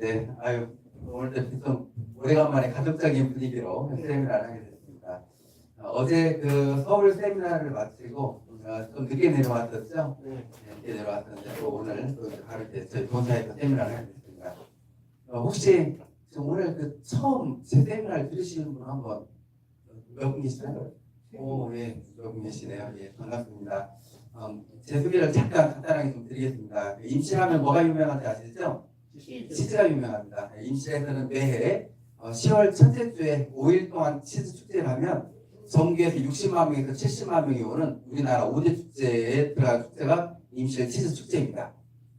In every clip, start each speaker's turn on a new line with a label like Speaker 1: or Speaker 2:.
Speaker 1: 네, 오늘도 좀 오래간만에 가족적인 분위기로 세미나를 하게 됐습니다. 어제 그 서울 세미나를 마치고 좀 늦게 내려왔었죠? 네, 늦게 내려왔었는데 또 오늘 또 바로 이제 저희 본사에서 세미나를 하게 됐습니다. 혹시 지금 오늘 그 처음 제 세미나를 들으시는 분 한번 몇 분 계시나요? 오, 예, 몇 분 계시네요. 예, 반갑습니다. 제 소개를 잠깐 간단하게 좀 드리겠습니다. 임실하면 뭐가 유명한지 아시죠? 치즈가 유명합니다. 임실에서는 매해 10월 첫째 주에 5일 동안 치즈 축제를 하면 전국에서 60만 명에서 70만 명이 오는 우리나라 5대 축제에 들어간 축제가 임실 치즈 축제입니다.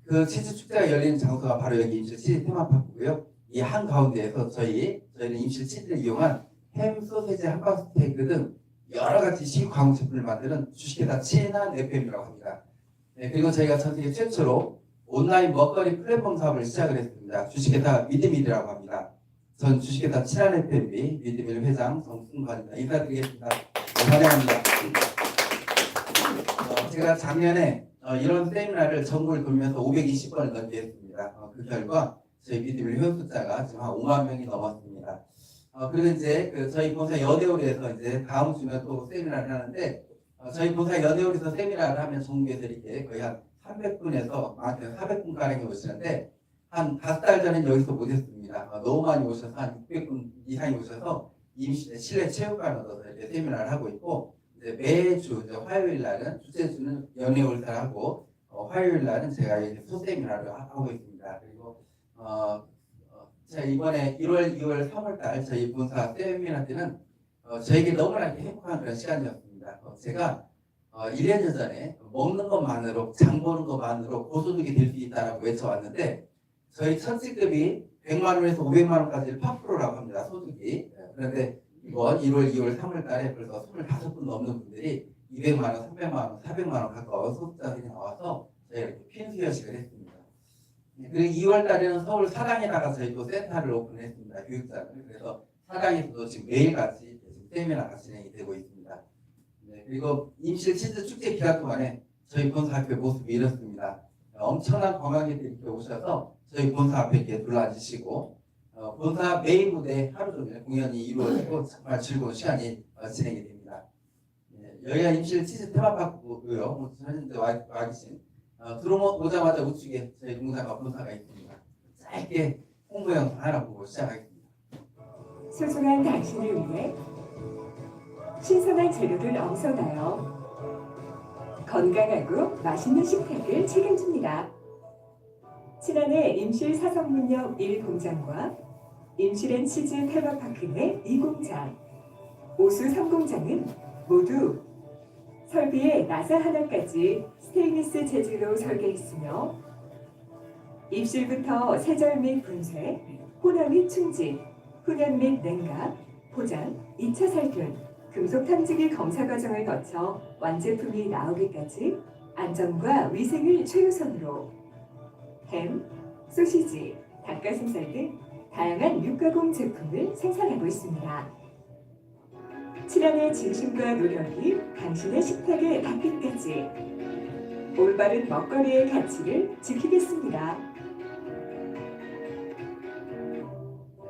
Speaker 1: 그 치즈 축제가 열리는 장소가 바로 여기 임실 치즈 테마파크고요. 이 한가운데에서 저희는 임실 치즈를 이용한 햄, 소세지, 함박 스테이크 등 여러 가지 신광 제품을 만드는 주식회사 친한 FM이라고 합니다. 네, 그리고 저희가 전 세계 최초로 온라인 먹거리 플랫폼 사업을 시작을 했습니다. 주식회사 미드밀이라고 합니다. 전 주식회사 친한 FMB 미드밀 회장 정순관입니다. 인사드리겠습니다. 네, 환영합니다. 제가 작년에 이런 세미나를 전국을 돌면서 520번을 넘게 했습니다. 그 결과 저희 미드밀 회원 숫자가 지금 한 5만 명이 넘었습니다. 그리고 이제 저희 본사 연애홀에서 이제 다음 주면 또 세미나를 하는데 저희 본사 연애홀에서 세미나를 하면 전국에서 이렇게 거의 한 300분에서 400분가량이 오시는데 한 5달 전엔 여기서 못했습니다. 너무 많이 오셔서 한 600분 이상이 오셔서 임시 실내 체육관으로 이렇게 세미나를 하고 있고 이제 매주 이제 화요일 날은 주제주는 연애홀사를 하고 화요일 날은 제가 이제 소세미나를 하고 있습니다. 그리고 제가 이번에 1월, 2월, 3월 달 저희 본사 세미나 때는 저에게 너무나 행복한 그런 시간이었습니다. 제가 1년 전에 먹는 것만으로 장 보는 것만으로 고소득이 될 수 있다라고 외쳐왔는데 저희 첫 직급이 100만 원에서 500만 원까지 8%라고 합니다. 소득이. 그런데 이번 1월, 2월, 3월 달에 벌써 25분 넘는 분들이 200만 원, 300만 원, 400만 원 가까운 소득자들이 나와서 저희가 이렇게 핀수여식을 했습니다. 그리고 2월 달에는 서울 사당에다가 저희 또 센터를 오픈했습니다. 교육장을. 그래서 사당에서도 지금 매일같이 세미나가 진행이 되고 있습니다. 네, 그리고 임실 치즈 축제 기간 동안에 저희 본사 앞에 모습이 이렇습니다. 엄청난 관광객들이 이렇게 오셔서 저희 본사 앞에 이렇게 둘러앉으시고 본사 메인 무대 하루 종일 공연이 이루어지고 정말 즐거운 시간이 진행이 됩니다. 네, 여기가 임실 치즈 테마파크고요. 현재 와 계신 들어오자마자 우측에 저희 공사가 본사가 있습니다. 짧게 홍보 영상 하나 보고 시작하겠습니다.
Speaker 2: 소중한 당신을 위해 신선한 재료를 엄선하여 건강하고 맛있는 식탁을 책임집니다. 친안의 임실 사성문역 1공장과 임실앤 치즈 테마파크 내 2공장, 오수 3공장은 모두 설비에 나사 하나까지 스테인리스 재질로 설계했으며 입실부터 세절 및 분쇄, 혼화 및 충진, 훈연 및 냉각, 포장, 2차 살균, 금속 탐지기 검사 과정을 거쳐 완제품이 나오기까지 안전과 위생을 최우선으로 햄, 소시지, 닭가슴살 등 다양한 육가공 제품을 생산하고 있습니다. 친안의 진심과 노력이 당신의 식탁에 닿기까지 올바른 먹거리의 가치를 지키겠습니다.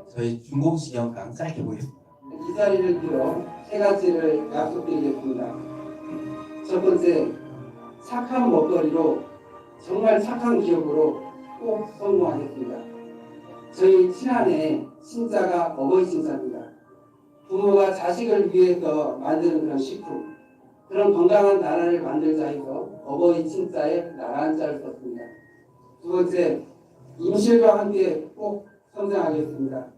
Speaker 1: 저희 중공식 영상 짧게 보겠습니다.
Speaker 3: 이 자리를 빌어 세 가지를 약속드리겠습니다. 첫 번째, 착한 먹거리로 정말 착한 기억으로 꼭 성공하겠습니다. 저희 친안의 신자가 어버이 신자입니다. 부모가 자식을 위해서 만드는 그런 식품, 그런 건강한 나라를 만들자 해서 어버이 친자에 나라는 자를 썼습니다. 두 번째, 임실과 함께 꼭 성장하겠습니다.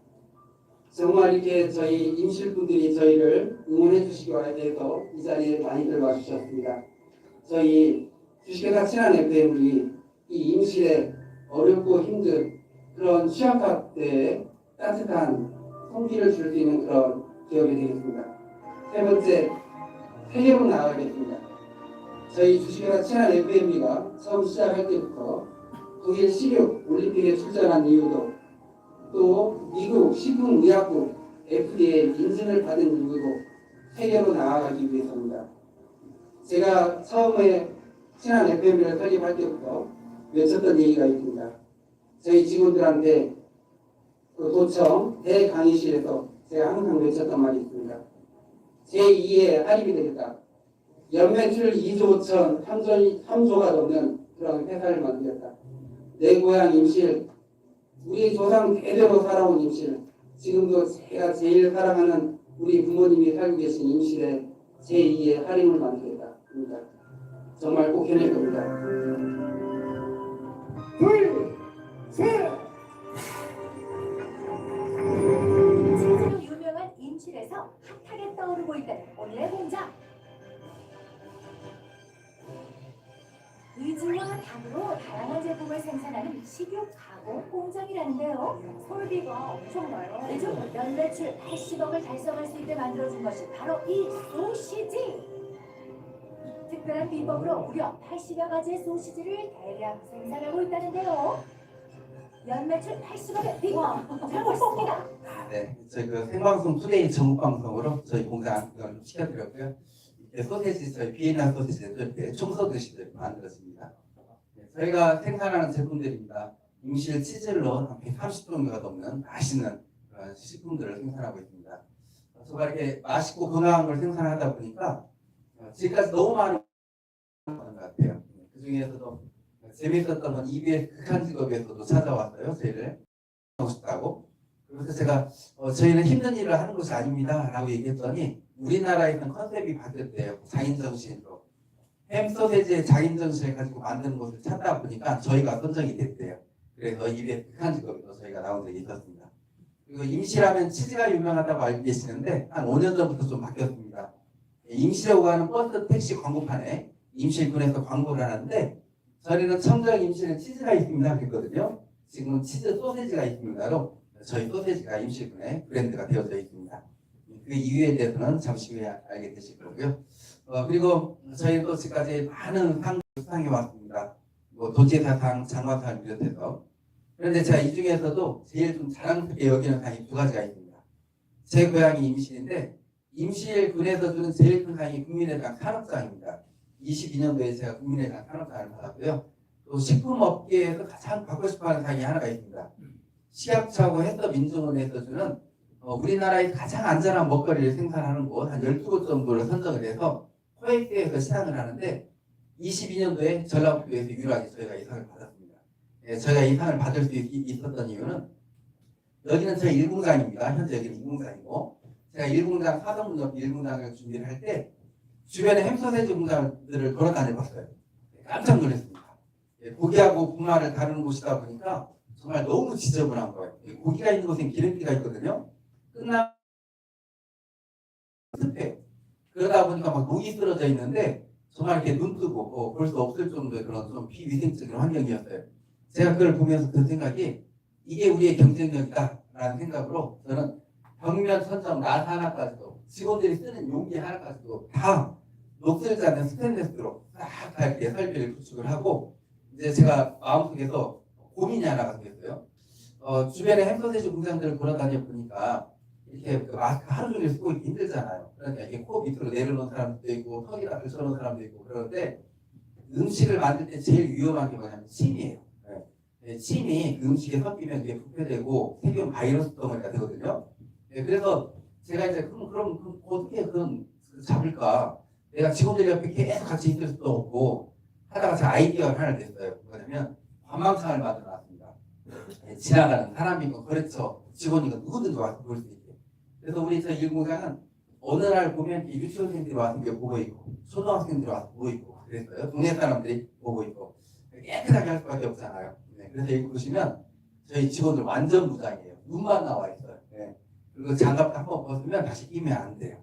Speaker 3: 정말 이렇게 저희 임실분들이 저희를 응원해 주시기 위해서 이 자리에 많이들 와주셨습니다. 저희 주식회사 친한 FM이 이 임실에 어렵고 힘든 그런 취약파 때에 따뜻한 손길을 줄 수 있는 그런 기업이 되겠습니다. 세 번째, 세계로 나아가겠습니다. 저희 주식회사 친한 FMB가 처음 시작할 때부터 독일 식욕 올림픽에 출전한 이유도 또 미국 식품의약국 FDA 인증을 받은 이유도 세계로 나아가기 위해서입니다. 제가 처음에 친한 FMB를 설립할 때부터 외쳤던 얘기가 있습니다. 저희 직원들한테 그 도청 대강의실에서 제가 항상 외쳤던 말이 있습니다. 제2의 할입이 되겠다. 연매출 2조 5천 3조가 넘는 그런 회사를 만들겠다. 내 고향 임실, 우리 조상 대대로 살아온 임실, 지금도 제가 제일 사랑하는 우리 부모님이 살고 계신 임실에 제2의 할인을 만들겠다. 그러니까 정말 꼭 해낼 겁니다. 둘, 셋!
Speaker 4: 치즈로 유명한 임실에서 핫하게 떠오르고 있다는 오늘의 공장. 의주와 닭으로 다양한 제품을 생산하는 식육 가공 공장이라는데요. 설비가 엄청나요. 요즘 연매출 80억을 달성할 수 있게 만들어준 것이 바로 이 소시지. 특별한 비법으로 무려 80여 가지의 소시지를 대량 생산하고 있다는데요. 연매출 80억의 비법 들어보겠습니다.
Speaker 1: 네, 저희 그 생방송 투데이 전국 방송으로 저희 공장 그걸 좀 시켜드렸고요. 이렇게 소세지 저희 비엔나 소세지도 이렇게 청소드시듯 만들었습니다. 네, 저희가 생산하는 제품들입니다. 임실 치즈를 넣은 한 130종류가 넘는 맛있는 그런 식품들을 생산하고 있습니다. 정말 이렇게 맛있고 건강한 걸 생산하다 보니까 지금까지 너무 많은 것 같아요. 그 중에서도 재밌었던 건 EBS 극한 직업에서도 찾아왔어요. 저희를 하고 싶다고. 그래서 제가 저희는 힘든 일을 하는 것이 아닙니다 라고 얘기했더니 우리나라에는 컨셉이 바뀌었대요. 장인정신으로. 햄소세지의 장인정신을 가지고 만드는 것을 찾다 보니까 저희가 선정이 됐대요. 그래서 EBS 극한 직업에도 저희가 나온 적이 있었습니다. 그리고 임실하면 치즈가 유명하다고 알고 계시는데 한 5년 전부터 좀 바뀌었습니다. 임실하고 가는 버스 택시 광고판에 임실군에서 광고를 하는데 저희는 청정 임실에 치즈가 있습니다 그랬거든요. 지금은 치즈 소세지가 있습니다로 저희 소세지가 임실군의 브랜드가 되어져 있습니다. 그 이유에 대해서는 잠시 후에 알게 되실 거고요. 그리고 저희도 지금까지 많은 상을 수상해 왔습니다. 뭐 도지사상, 장관상을 비롯해서. 그런데 제가 이 중에서도 제일 좀 자랑스럽게 여기는 상이 두 가지가 있습니다. 제 고향이 임실인데 임실군에서 주는 제일 큰 상이 국민의당 산업상입니다. 22년도에 제가 국민의당 산업상을 받았고요. 또 식품업계에서 가장 받고 싶어하는 상이 하나가 있습니다. 식약처하고 해서민중원에서 주는 우리나라에서 가장 안전한 먹거리를 생산하는 곳 한 12곳 정도를 선정을 해서 코엑스에서 시상을 하는데 22년도에 전라북도에서 유일하게 저희가 이 상을 받았습니다. 저희가 이 상을 받을 수 있었던 이유는 여기는 저희 1공장입니다. 현재 여기는 2공장이고 제가 1공장 사동문 옆 1공장을 준비를 할 때 주변에 햄소세지 공장들을 돌아다녀봤어요. 깜짝 놀랐습니다. 고기하고 분말을 다루는 곳이다 보니까 정말 너무 지저분한 거예요. 고기가 있는 곳엔 기름기가 있거든요. 끝나면 습해요. 그러다 보니까 막 녹이 쓰러져 있는데 정말 이렇게 눈 뜨고 볼 수 없을 정도의 그런 좀 비위생적인 환경이었어요. 제가 그걸 보면서 든 생각이 이게 우리의 경쟁력이다라는 생각으로 저는 벽면 천정 나사 하나까지도 직원들이 쓰는 용기 하나까지도 다 녹슬지 않는 스테인레스로 다 이렇게 설비를 구축을 하고 이제 제가 마음속에서 고민이 하나가 생겼어요. 주변에 햄소세지 공장들을 돌아다녀 보니까 이렇게 그 마스크 하루 종일 쓰고 있기 힘들잖아요. 그러니까 이게 코 밑으로 내려놓은 사람도 있고 턱에다 들쳐놓은 사람도 있고 그러는데 음식을 만들 때 제일 위험한 게 뭐냐면 침이에요. 침이 그 음식에 섞이면 그게 부패되고 세균 바이러스 덩어리가 되거든요. 그래서 제가 이제 그럼 어떻게 그건 잡을까? 내가 직원들 옆에 계속 같이 있을 수도 없고 하다가 제 아이디어가 하나 됐어요. 뭐냐면 관망상을 만들어놨습니다. 지나가는 사람이고 그렇죠. 직원이고 누구든지 와서 볼 수 있게. 그래서 우리 저 일공장은 어느 날 보면 유치원생들이 와서 이게 보고 있고 초등학생들이 와서 보고 있고 그랬어요. 동네 사람들이 보고 있고 깨끗하게 할 수밖에 없잖아요. 그래서 여기 보시면 저희 직원들 완전 무장이에요. 눈만 나와 있어요. 그리고 장갑 한번 벗으면 다시 끼면 안 돼요.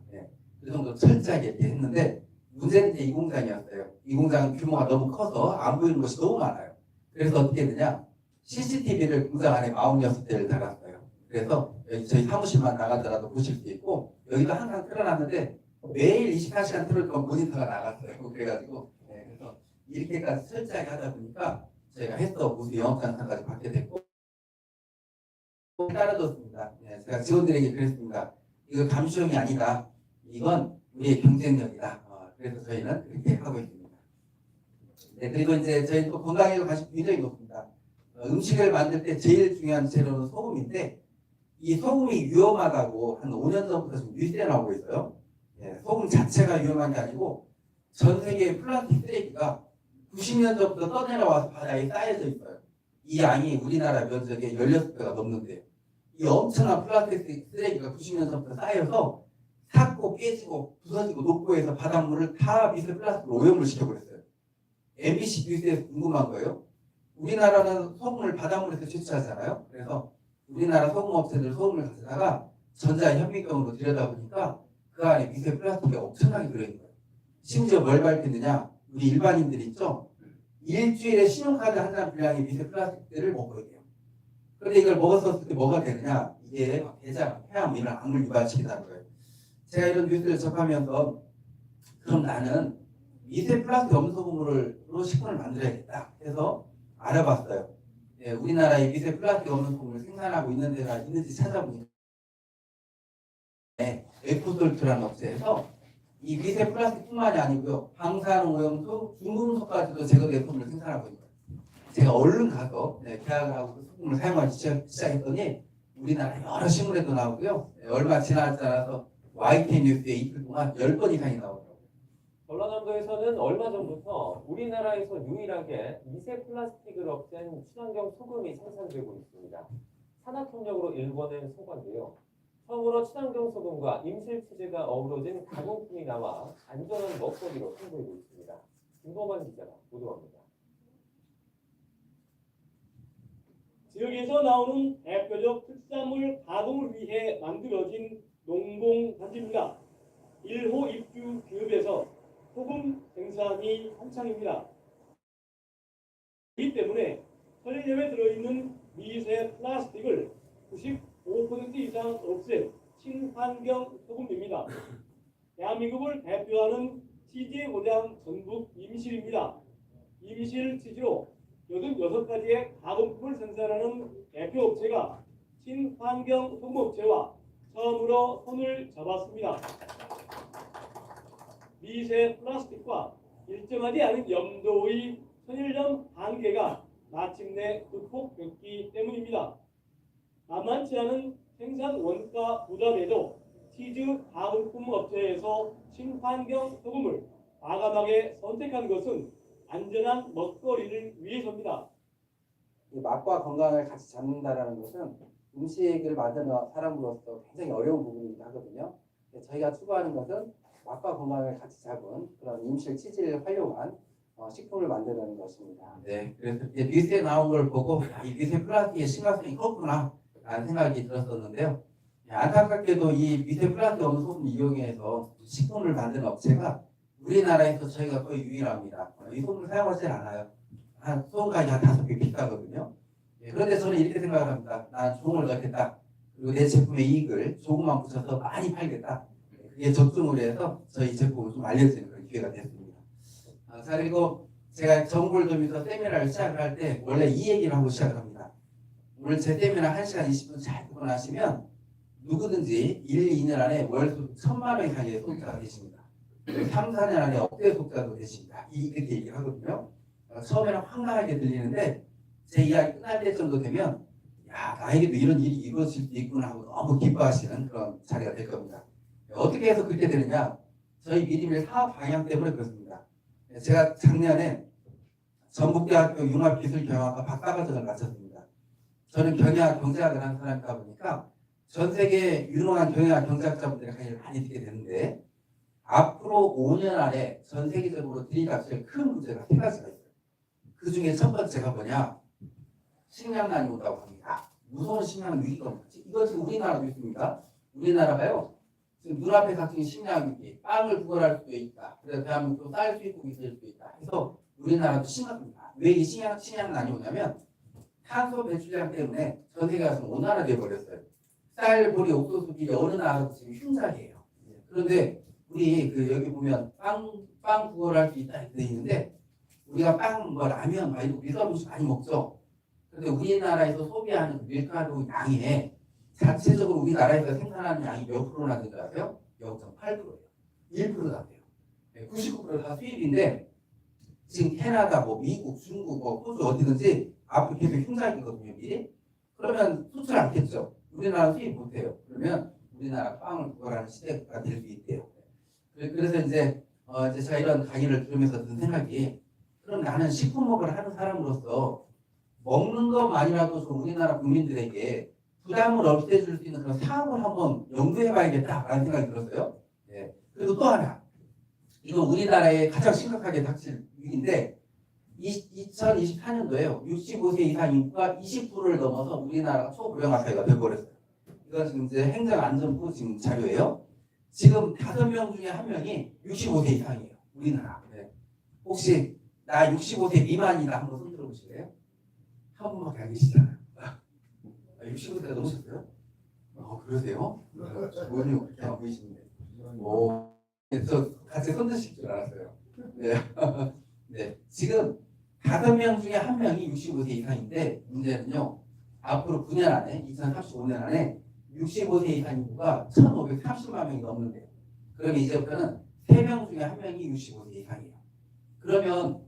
Speaker 1: 그 정도 철저하게 이렇게 했는데 문제는 이제 이 공장이었어요. 이 공장은 규모가 너무 커서 안 보이는 것이 너무 많아요. 그래서 어떻게 했느냐 CCTV를 공장 안에 46대를 달았어요. 그래서 여기 저희 사무실만 나가더라도 보실 수 있고 여기도 항상 틀어놨는데 매일 24시간 틀을 건 모니터가 나갔어요. 그래가지고 그래서 이렇게까지 철저하게 하다 보니까 저희가 해서 무수 영업장상까지 받게 됐고 따라줬습니다. 제가 직원들에게 그랬습니다. 이거 감시용이 아니다. 이건 우리의 경쟁력이다. 그래서 저희는 그렇게 하고 있습니다. 그리고 이제 저희 또 건강에도 관심 굉장히 높습니다. 음식을 만들 때 제일 중요한 재료는 소금인데 이 소금이 위험하다고 한 5년 전부터 지금 뉴스에 나오고 있어요. 예, 소금 자체가 위험한 게 아니고 전 세계의 플라스틱 쓰레기가 90년 전부터 떠내려와서 바다에 쌓여져 있어요. 이 양이 우리나라 면적의 16배가 넘는데요. 이 엄청난 플라스틱 쓰레기가 90년 전부터 쌓여서 삭고 깨지고 부서지고 녹고해서 바닷물을 다 미세 플라스틱으로 오염을 시켜버렸어요. MBC 뉴스에서 궁금한 거예요. 우리나라는 소금을 바닷물에서 채취하잖아요. 그래서 우리나라 소금 업체들 소금을 가져다가 전자현미경으로 들여다보니까 그 안에 미세 플라스틱이 엄청나게 들어있는 거예요. 심지어 뭘 밝혔느냐? 우리 일반인들 있죠? 일주일에 신용카드 한 장 분량의 미세 플라스틱들을 먹어야 돼요. 그런데 이걸 먹었을 때 뭐가 되느냐? 이게 막 대장, 폐암 이런 악물 유발시킨다는 거예요. 제가 이런 뉴스를 접하면서 그럼 나는 미세 플라스틱 없는 소금으로 식품을 만들어야겠다 해서 알아봤어요. 예, 우리나라에 미세 플라스틱 없는 소금을 생산하고 있는 데가 있는지 찾아보니까 에코솔트라는 업체에서 이 미세 플라스틱뿐만이 아니고요, 방사능 오염수, 중금속까지도 제거된 소금을 생산하고 있는 거예요. 제가 얼른 가서 계약을 하고 그 소금을 사용하기 시작했더니 우리나라 여러 신문에도 나오고요, 얼마 지나지 않아서 YTN 뉴스에 이틀 동안 10번 이상이 나오더라고요.
Speaker 5: 전라남도에서는 얼마 전부터 우리나라에서 유일하게 미세 플라스틱을 없앤 친환경 소금이 생산되고 있습니다. 산학협력으로 일궈낸 소금인데요. 처음으로 친환경 소금과 임실치즈가 어우러진 가공품이 나와 안전한 먹거리로 선보이고 있습니다. 김범환 기자가 보도합니다.
Speaker 6: 지역에서 나오는 대표적 특산물 가공을 위해 만들어진 농공단지입니다. 1호 입주 기업에서 소금 생산이 한창입니다. 이 때문에 편의점에 들어있는 미세 플라스틱을 95% 이상 없앤 친환경 소금입니다. 대한민국을 대표하는 치즈의 고장 전북 임실입니다. 임실 치즈로 86가지의 가공품을 생산하는 대표 업체가 친환경 소금업체와 처음으로 손을 잡았습니다. 미세 플라스틱과 일정하지 않은 염도의 천일염 한계가 마침내 극복됐기 때문입니다. 만만치 않은 생산 원가 부담에도 치즈 가공품 업체에서 친환경 소금을 과감하게 선택한 것은 안전한 먹거리를 위해서입니다.
Speaker 3: 맛과 건강을 같이 잡는다라는 것은 음식을 만드는 사람으로서 굉장히 어려운 부분이기도 하거든요. 저희가 추구하는 것은 맛과 건강을 같이 잡은 그런 임실 치즈를 활용한 식품을 만드는 것입니다.
Speaker 1: 네, 그래서 이제 뉴스에 나온 걸 보고 이 미세 플라스틱의 심각성이 컸구나 라는 생각이 들었었는데요. 안타깝게도 이 미세 플라스틱 없는 소금을 이용해서 식품을 만드는 업체가 우리나라에서 저희가 거의 유일합니다. 이 소금을 사용하지 않아요. 한 소금까지 한 5배 비싸거든요. 그런데 저는 이렇게 생각을 합니다. 난 조금을 넣겠다. 그리고 내 제품의 이익을 조금만 붙여서 많이 팔겠다. 그게 적중을 해서 저희 제품을 좀 알려드리는 그런 기회가 됐습니다. 자, 그리고 제가 정보를 좀해서 세미나를 시작을 할 때 원래 이 얘기를 하고 시작을 합니다. 오늘 제 세미나 1시간 20분 잘 듣고 나시면 누구든지 1, 2년 안에 월수 1,000만 원 이상의 소득자가 되십니다. 3, 4년 안에 억대 소득자도 되십니다. 이렇게 얘기를 하거든요. 처음에는 황당하게 들리는데 제 이야기 끝날 때 정도 되면 야, 나에게도 이런 일이 이루어질 수 있구나 하고 너무 기뻐하시는 그런 자리가 될 겁니다. 어떻게 해서 그렇게 되느냐? 저희 미리밀 사업 방향 때문에 그렇습니다. 제가 작년에 전북대학교 융합기술경영학과 박사과정을 마쳤습니다. 저는 경영학 경제학을 하는 사람이다 보니까 전 세계 유능한 경영학 경제학자분들의 강의를 많이 듣게 되는데 앞으로 5년 안에 전 세계적으로 들이닥칠 큰 문제가 3가지가 있어요. 그 중에 첫 번째가 뭐냐? 식량난이 온다고 합니다. 무서운 식량 위기가 오죠. 이거 지금 우리나라도 있습니다. 우리나라가요. 지금 눈앞에 닥친 식량 위기, 빵을 구걸할 수도 있다. 그래서 대한민국도 쌀 수입국이 될 수도 있다. 그래서 우리나라도 심각합니다. 왜 이 식량난이 오냐면 탄소 배출량 때문에 전 세계가 지금 온난화되어 버렸어요. 쌀, 보리, 옥수수 비리 어느 나라도 지금 흉작이에요. 그런데 우리 여기 보면 빵 구걸할 수 있다 돼 있는데 우리가 빵, 라면, 이런 밀가루 음식 많이 먹죠. 그런데 우리나라에서 소비하는 밀가루 양에 자체적으로 우리나라에서 생산하는 양이 몇 프로나 되는지 아세요? 0.8%예요. 1%도 안 돼요. 99% 다 수입인데 지금 캐나다, 미국, 중국, 호주 어디든지 앞으로 계속 흉작이거든요. 미리. 그러면 수출 않겠죠. 우리나라 수입 못해요. 그러면 우리나라 빵을 구걸하는 시대가 될 수 있대요. 그래서 이제 제가 이런 강의를 들으면서 든 생각이, 그럼 나는 식품업을 하는 사람으로서 먹는 것만이라도 좀 우리나라 국민들에게 부담을 없애줄 수 있는 그런 사업을 한번 연구해봐야겠다라는 생각이 들었어요. 예. 그리고 또 하나, 이거 우리나라에 가장 심각하게 닥칠 위기인데 2024년도에요. 65세 이상 인구가 20%를 넘어서 우리나라가 초고령화 사회가 되어버렸어요. 이건 지금 이제 행정안전부 지금 자료예요. 지금 5명 중에 1명이 65세 이상이에요. 우리나라. 네. 혹시 나 65세 미만이다 한번 손 들어보실래요? 한 분밖에 안 계시잖아요. 65세가 넘으셨어요? 그러세요? 원이 그렇게 안 보이시는데. 저 같이 손 드실 줄 알았어요. 네. 네. 지금 5명 중에 1명이 65세 이상인데, 문제는요, 앞으로 9년 안에, 2035년 안에 65세 이상 인구가 1,530만 명이 넘는데요. 그러면 이제부터는 3명 중에 1명이 65세 이상이에요. 그러면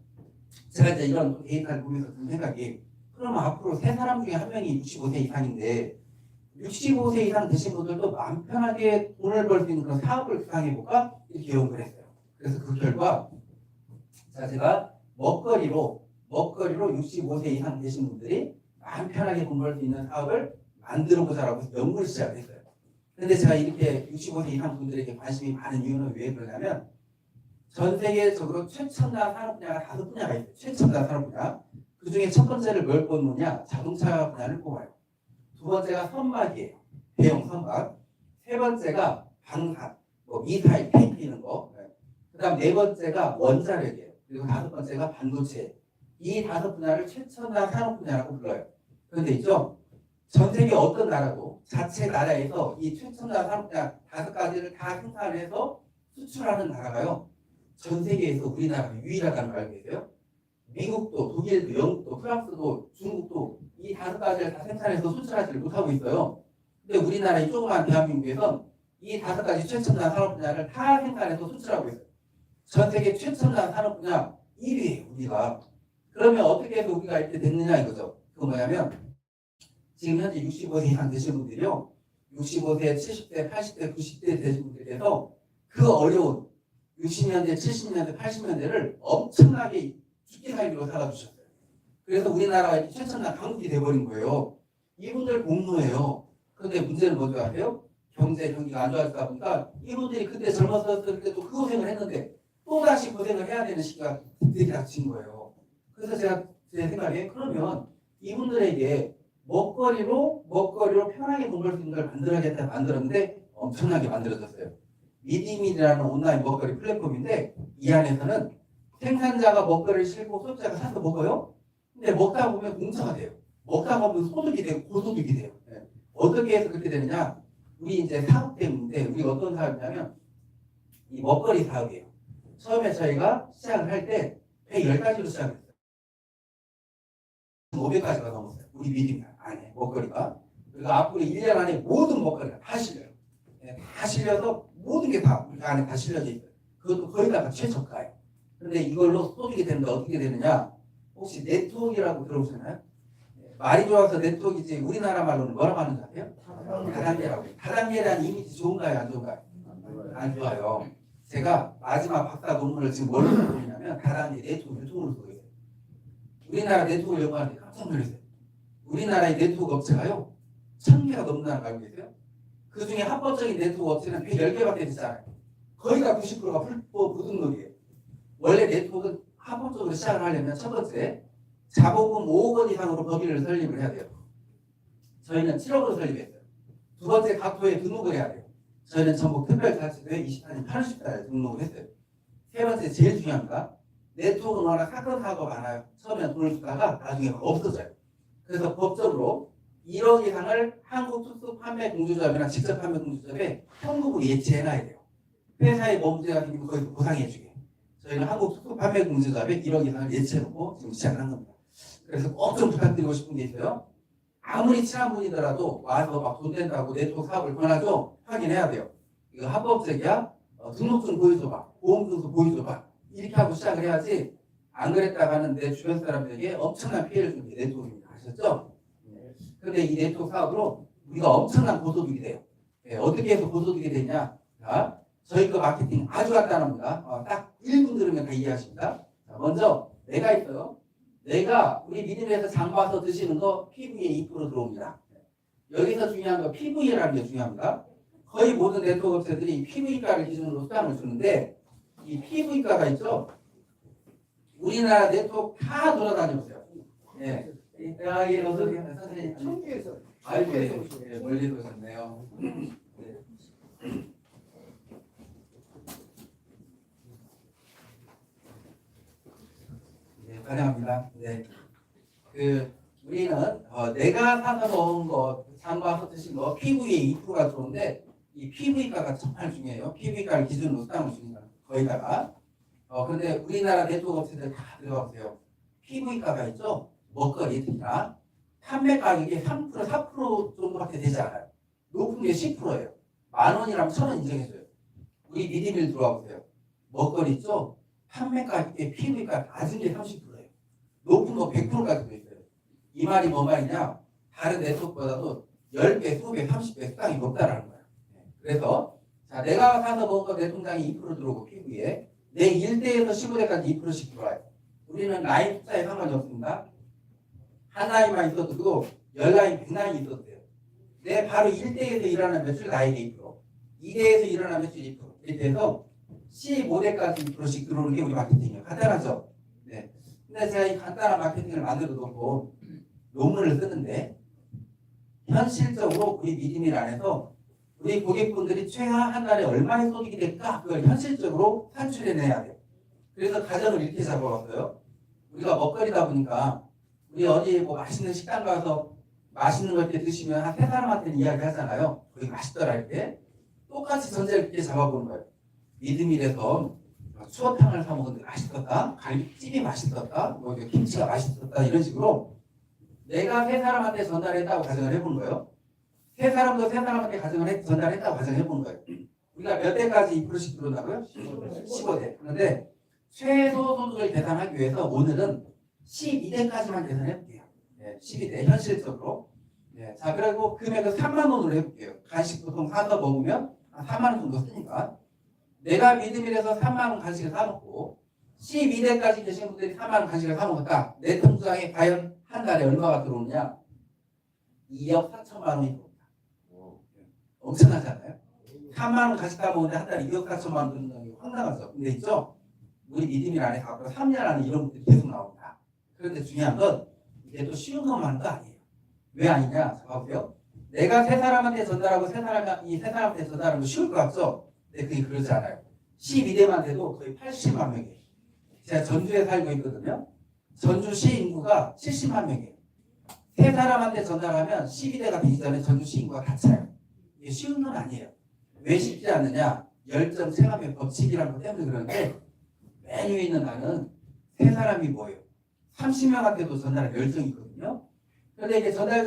Speaker 1: 제가 이제 이런 데이터를 보면서 든 생각이, 그러면 앞으로 3사람 중에 1명이 65세 이상인데 65세 이상 되신 분들도 마음 편하게 돈을 벌 수 있는 그런 사업을 구상해볼까? 이렇게 연구를 했어요. 그래서 그 결과 제가 먹거리로 65세 이상 되신 분들이 마음 편하게 돈 벌 수 있는 사업을 만들어보자라고 해서 연구를 시작했어요. 그런데 제가 이렇게 65세 이상 분들에게 관심이 많은 이유는 왜 그러냐면, 전 세계적으로 최첨단 산업 분야가 5분야가 있어요. 최첨단 산업 분야. 그 중에 첫 번째를 뭘 꼽느냐? 자동차 분야를 꼽아요. 두 번째가 선박이에요. 대형 선박. 세 번째가 방산, 미사일, 탱크 이런 거. 그 다음 네 번째가 원자력이에요. 그리고 5번째가 반도체. 이 5분야를 최첨단 산업 분야라고 불러요. 그런데 있죠? 전 세계 어떤 나라도 자체 나라에서 이 최첨단 산업 분야 5가지를 다 생산해서 수출하는 나라가요, 전 세계에서 우리나라가 유일하다는 거 알고 계세요? 미국도, 독일도, 영국도, 프랑스도, 중국도 이 5가지를 다 생산해서 수출하지를 못하고 있어요. 근데 우리나라 이 조그만 대한민국에선 이 5가지 최첨단 산업 분야를 다 생산해서 수출하고 있어요. 전 세계 최첨단 산업 분야 1위예요, 우리가. 그러면 어떻게 해서 우리가 이렇게 됐느냐 이거죠. 그건 뭐냐면, 지금 현재 65세 이상 되신 분들이요, 65세, 70세, 80세, 90세 되신 분들께서 그 어려운 60년대, 70년대, 80년대를 엄청나게 죽기 살기로 살아주셨어요. 그래서 우리나라가 이렇게 최첨단 강국이 돼버린 거예요. 이분들 공로예요. 그런데 문제는 뭔지 아세요? 경기가 안 좋아지다 보니까 이분들이 그때 젊었을 때도 그 고생을 했는데 또다시 고생을 해야 되는 시기가 되게 닥친 거예요. 그래서 제 생각에, 그러면 이분들에게 먹거리로 편하게 돈 벌 수 있는 걸 만들어야겠다 만들었는데 엄청나게 만들어졌어요. 미디밀이라는 온라인 먹거리 플랫폼인데, 이 안에서는 생산자가 먹거리를 싣고 소비자가 사서 먹어요. 근데 먹다 보면 공짜가 돼요. 먹다 보면 소득이 되고 고소득이 돼요. 네. 어떻게 해서 그렇게 되느냐? 우리 이제 사업 때문인데, 우리가 어떤 사업이냐면 이 먹거리 사업이에요. 처음에 저희가 시작을 할 때 110가지로 시작했어요. 500가지가 넘었어요. 우리 미디밀 안에 먹거리가. 그리고 앞으로 1년 안에 모든 먹거리가 다 실려요. 네, 다 실려서 모든 게 다 우리 안에 다 실려져 있어요. 그것도 거의 다 최저가예요. 그런데 이걸로 소득이 되는데 어떻게 되느냐? 혹시 네트워크라고 들어보셨나요? 네, 말이 좋아서 네트워크이지 우리나라 말로는 뭐라고 하는지 아세요? 다단계라고. 다단계라는 이미지 좋은가요? 안 좋은가요? 안 좋아요. 제가 마지막 박사 논문을 지금 뭘로 쓰고 있냐면 다단계 네트워크 유통으로 쓰고 있어요. 우리나라 네트워크 연구하는데 깜짝 놀랐어요. 우리나라의 네트워크 업체가요, 1000개가 넘는다는 거 알고 계세요? 그 중에 합법적인 네트워크 업체는 110개밖에 되잖아요. 거의 다 90%가 불등록이에요. 원래 네트워크는 합법적으로 시작을 하려면 첫 번째, 자본금 5억 원 이상으로 법인을 설립을 해야 돼요. 저희는 7억으로 설립했어요. 두 번째, 각 도에 등록을 해야 돼요. 저희는 전북특별자치도에 24년 8월 10일에 등록을 했어요. 세 번째, 제일 중요합니다. 네트워크는 워낙 사건 사고가 많아요. 처음에는 돈을 주다가 나중에 없어져요. 그래서 법적으로 1억 이상을 한국특수판매공제조합이나 직접 판매공제조합에 현금으로 예치해놔야 돼요. 회사의 뭐 문제가 생기면 거기서 보상해주게. 저희는 한국특수판매공제조합에 1억 이상을 예치해놓고 지금 시작을 한 겁니다. 그래서 꼭 좀 부탁드리고 싶은 게 있어요. 아무리 친한 분이더라도 와서 막 돈 된다고 네트워크 사업을 권하죠? 확인해야 돼요. 이거 합법적이야? 등록증 보여줘봐. 보험증서 보여줘봐. 이렇게 하고 시작을 해야지, 안 그랬다가는 내 주변 사람들에게 엄청난 피해를 주는 게 네트워크입니다. 아셨죠? 그런데 이 네트워크 사업으로 우리가 엄청난 고소득이 돼요. 어떻게 해서 고소득이 되냐? 자, 저희 거 마케팅 아주 간단합니다. 딱 1분 들으면 다 이해하십니다. 자, 먼저 내가 있어요. 내가 우리 미디어에서 장 봐서 드시는 거 PV에 2% 들어옵니다. 여기서 중요한 거 PV라는 게 중요합니다. 거의 모든 네트워크 업체들이 PV가를 기준으로 수당을 주는데 이 PV가가 있죠. 우리나라 네트워크 다 돌아다녀보세요. 예. 예, 어서 오세요. 선생님.
Speaker 3: 청주에서
Speaker 1: 아이고, 예, 멀리 오셨네요. 네, 환영합니다. 네. 우리는 내가 사서 먹은 거, 장봐서 드신 거, PV에 2%가 좋은데 이 PV가가 정말 중요해요. PV가를 기준으로 수당을 주니까 거기다가. 근데 우리나라 네트워크 업체들 다 들어가보세요. PV가가 있죠. 먹거리 특히나 판매 가격이 3%, 4% 정도밖에 되지 않아요. 높은 게 10%예요. 10,000원이라면 1,000원 인정해줘요. 우리 미디밀 들어와 보세요. 먹거리 있죠? 판매 가격의 PV가 낮은 게 30%예요. 높은 거 100%까지도 있어요. 이 말이 뭐 말이냐? 다른 네트워크보다도 10배, 20배, 30배 수당이 높다라는 거예요. 그래서 자, 내가 사서 먹은 거 내 통장에 2% 들어오고 PV에 내 1대에서 15대까지 2%씩 들어와요. 우리는 라인 숫자에 상관이 없습니다. 한 라인만 있어도 되고 10라인, 100라인이 있어도 돼요. 내 바로 1대에서 일어나는 매출 나에게 2%, 2대에서 일어나는 매출 2%, 이렇게 해서 15대까지 2%씩 들어오는 게 우리 마케팅이에요. 간단하죠? 네. 근데 제가 이 간단한 마케팅을 만들어 놓고 논문을 쓰는데 현실적으로 우리 미디밀 안에서 우리 고객분들이 최하 한 달에 얼마의 소득이 될까? 그걸 현실적으로 산출해내야 돼요. 그래서 가정을 이렇게 잡아봤어요. 우리가 먹거리다 보니까 우리 어디 뭐 맛있는 식당 가서 맛있는 걸 이렇게 드시면 한 세 사람한테는 이야기 하잖아요. 거기 맛있더라 이렇게. 똑같이 전제를 이렇게 잡아보는 거예요. 미드밀에서 추어탕을 사 먹었는데 맛있었다. 갈비찜이 맛있었다. 뭐 김치가 맛있었다. 이런 식으로 내가 세 사람한테 전달했다고 가정을 해보는 거예요. 세 사람도 세 사람한테 전달했다고 가정을 해보는 거예요. 우리가 몇 대까지 2%씩 들어온다고요? 15대. 그런데 최소 소득을 계산하기 위해서 오늘은 12대까지만 계산해볼게요. 네, 12대 현실적으로. 네, 자, 그리고 금액을 3만 원으로 해볼게요. 간식 보통 사서 먹으면 한 4만 원 정도 쓰니까. 내가 미드밀에서 3만 원 간식을 사 먹고 12대까지 계신 분들이 4만 원 간식을 사 먹었다. 내 통장에 과연 한 달에 얼마가 들어오느냐? 2억 4천만 원이 들어옵니다. 엄청나잖아요. 3만 원 간식 사 먹는데 한 달에 2억 4천만 원 드는 게 황당하죠. 근데 있죠? 우리 미드밀 안에 앞으로 3년 안에 이런 분들이 계속 나옵니다. 그런데 중요한 건 이게 또 쉬운 것만은 또 아니에요. 왜 아니냐? 자, 봐보세요. 내가 세 사람한테 전달하고 세 사람한테 전달하는 거 쉬울 것 같죠? 근데 그게 그러지 않아요. 12대만 돼도 거의 80만 명이에요. 제가 전주에 살고 있거든요. 전주시 인구가 70만 명이에요. 세 사람한테 전달하면 12대가 되기 전에 전주시 인구가 다 차요. 이게 쉬운 건 아니에요. 왜 쉽지 않느냐? 열정 체감의 법칙이라는 것 때문에 그러는데 맨 위에 있는 나는 세 사람이 뭐예요? 30명한테도 전달할 열정이 있거든요. 그런데 이제 전달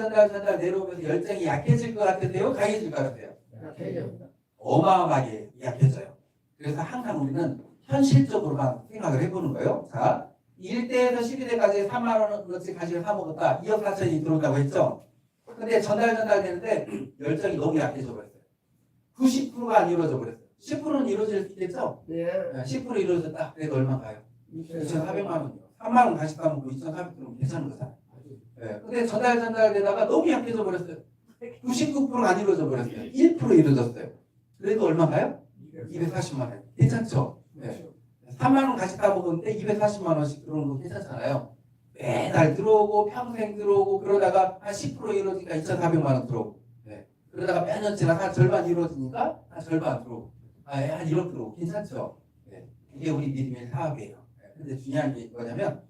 Speaker 1: 내려오면서 열정이 약해질 것 같으세요? 강해질 것 같으세요? 어마어마하게 약해져요. 그래서 항상 우리는 현실적으로만 생각을 해보는 거예요. 자, 1대에서 12대까지 3만 원어치 간식을 사 먹었다. 2억 4천이 들어온다고 했죠. 근데 전달되는데 열정이 너무 약해져 버렸어요. 90%가 안 이루어져 버렸어요. 10%는 이루어질 수 있겠죠?
Speaker 3: 네.
Speaker 1: 10% 이루어졌다. 그래도 얼마가요? 2,400만 원이요. 3만 원 간식 사 먹고 2,400원 괜찮은 거잖아요. 네. 근데 전달되다가 너무 약해져 버렸어요. 99%가 안 이루어져 버렸어요. 1% 이루어졌어요. 그래도 얼마가요? 240만 원. 괜찮죠? 네. 3만 원 간식 사 먹었는데 240만 원씩 들어오는 거 괜찮잖아요. 매달 들어오고 평생 들어오고 그러다가 한 10% 이루어지니까 2,400만 원 들어오고. 네. 그러다가 몇 년 지나서 한 절반 이루어지니까 한 절반 들어오고. 한 1억 들어오고. 괜찮죠? 네. 이게 우리 미드밀 사업이에요. 네. 근데 중요한 게 뭐냐면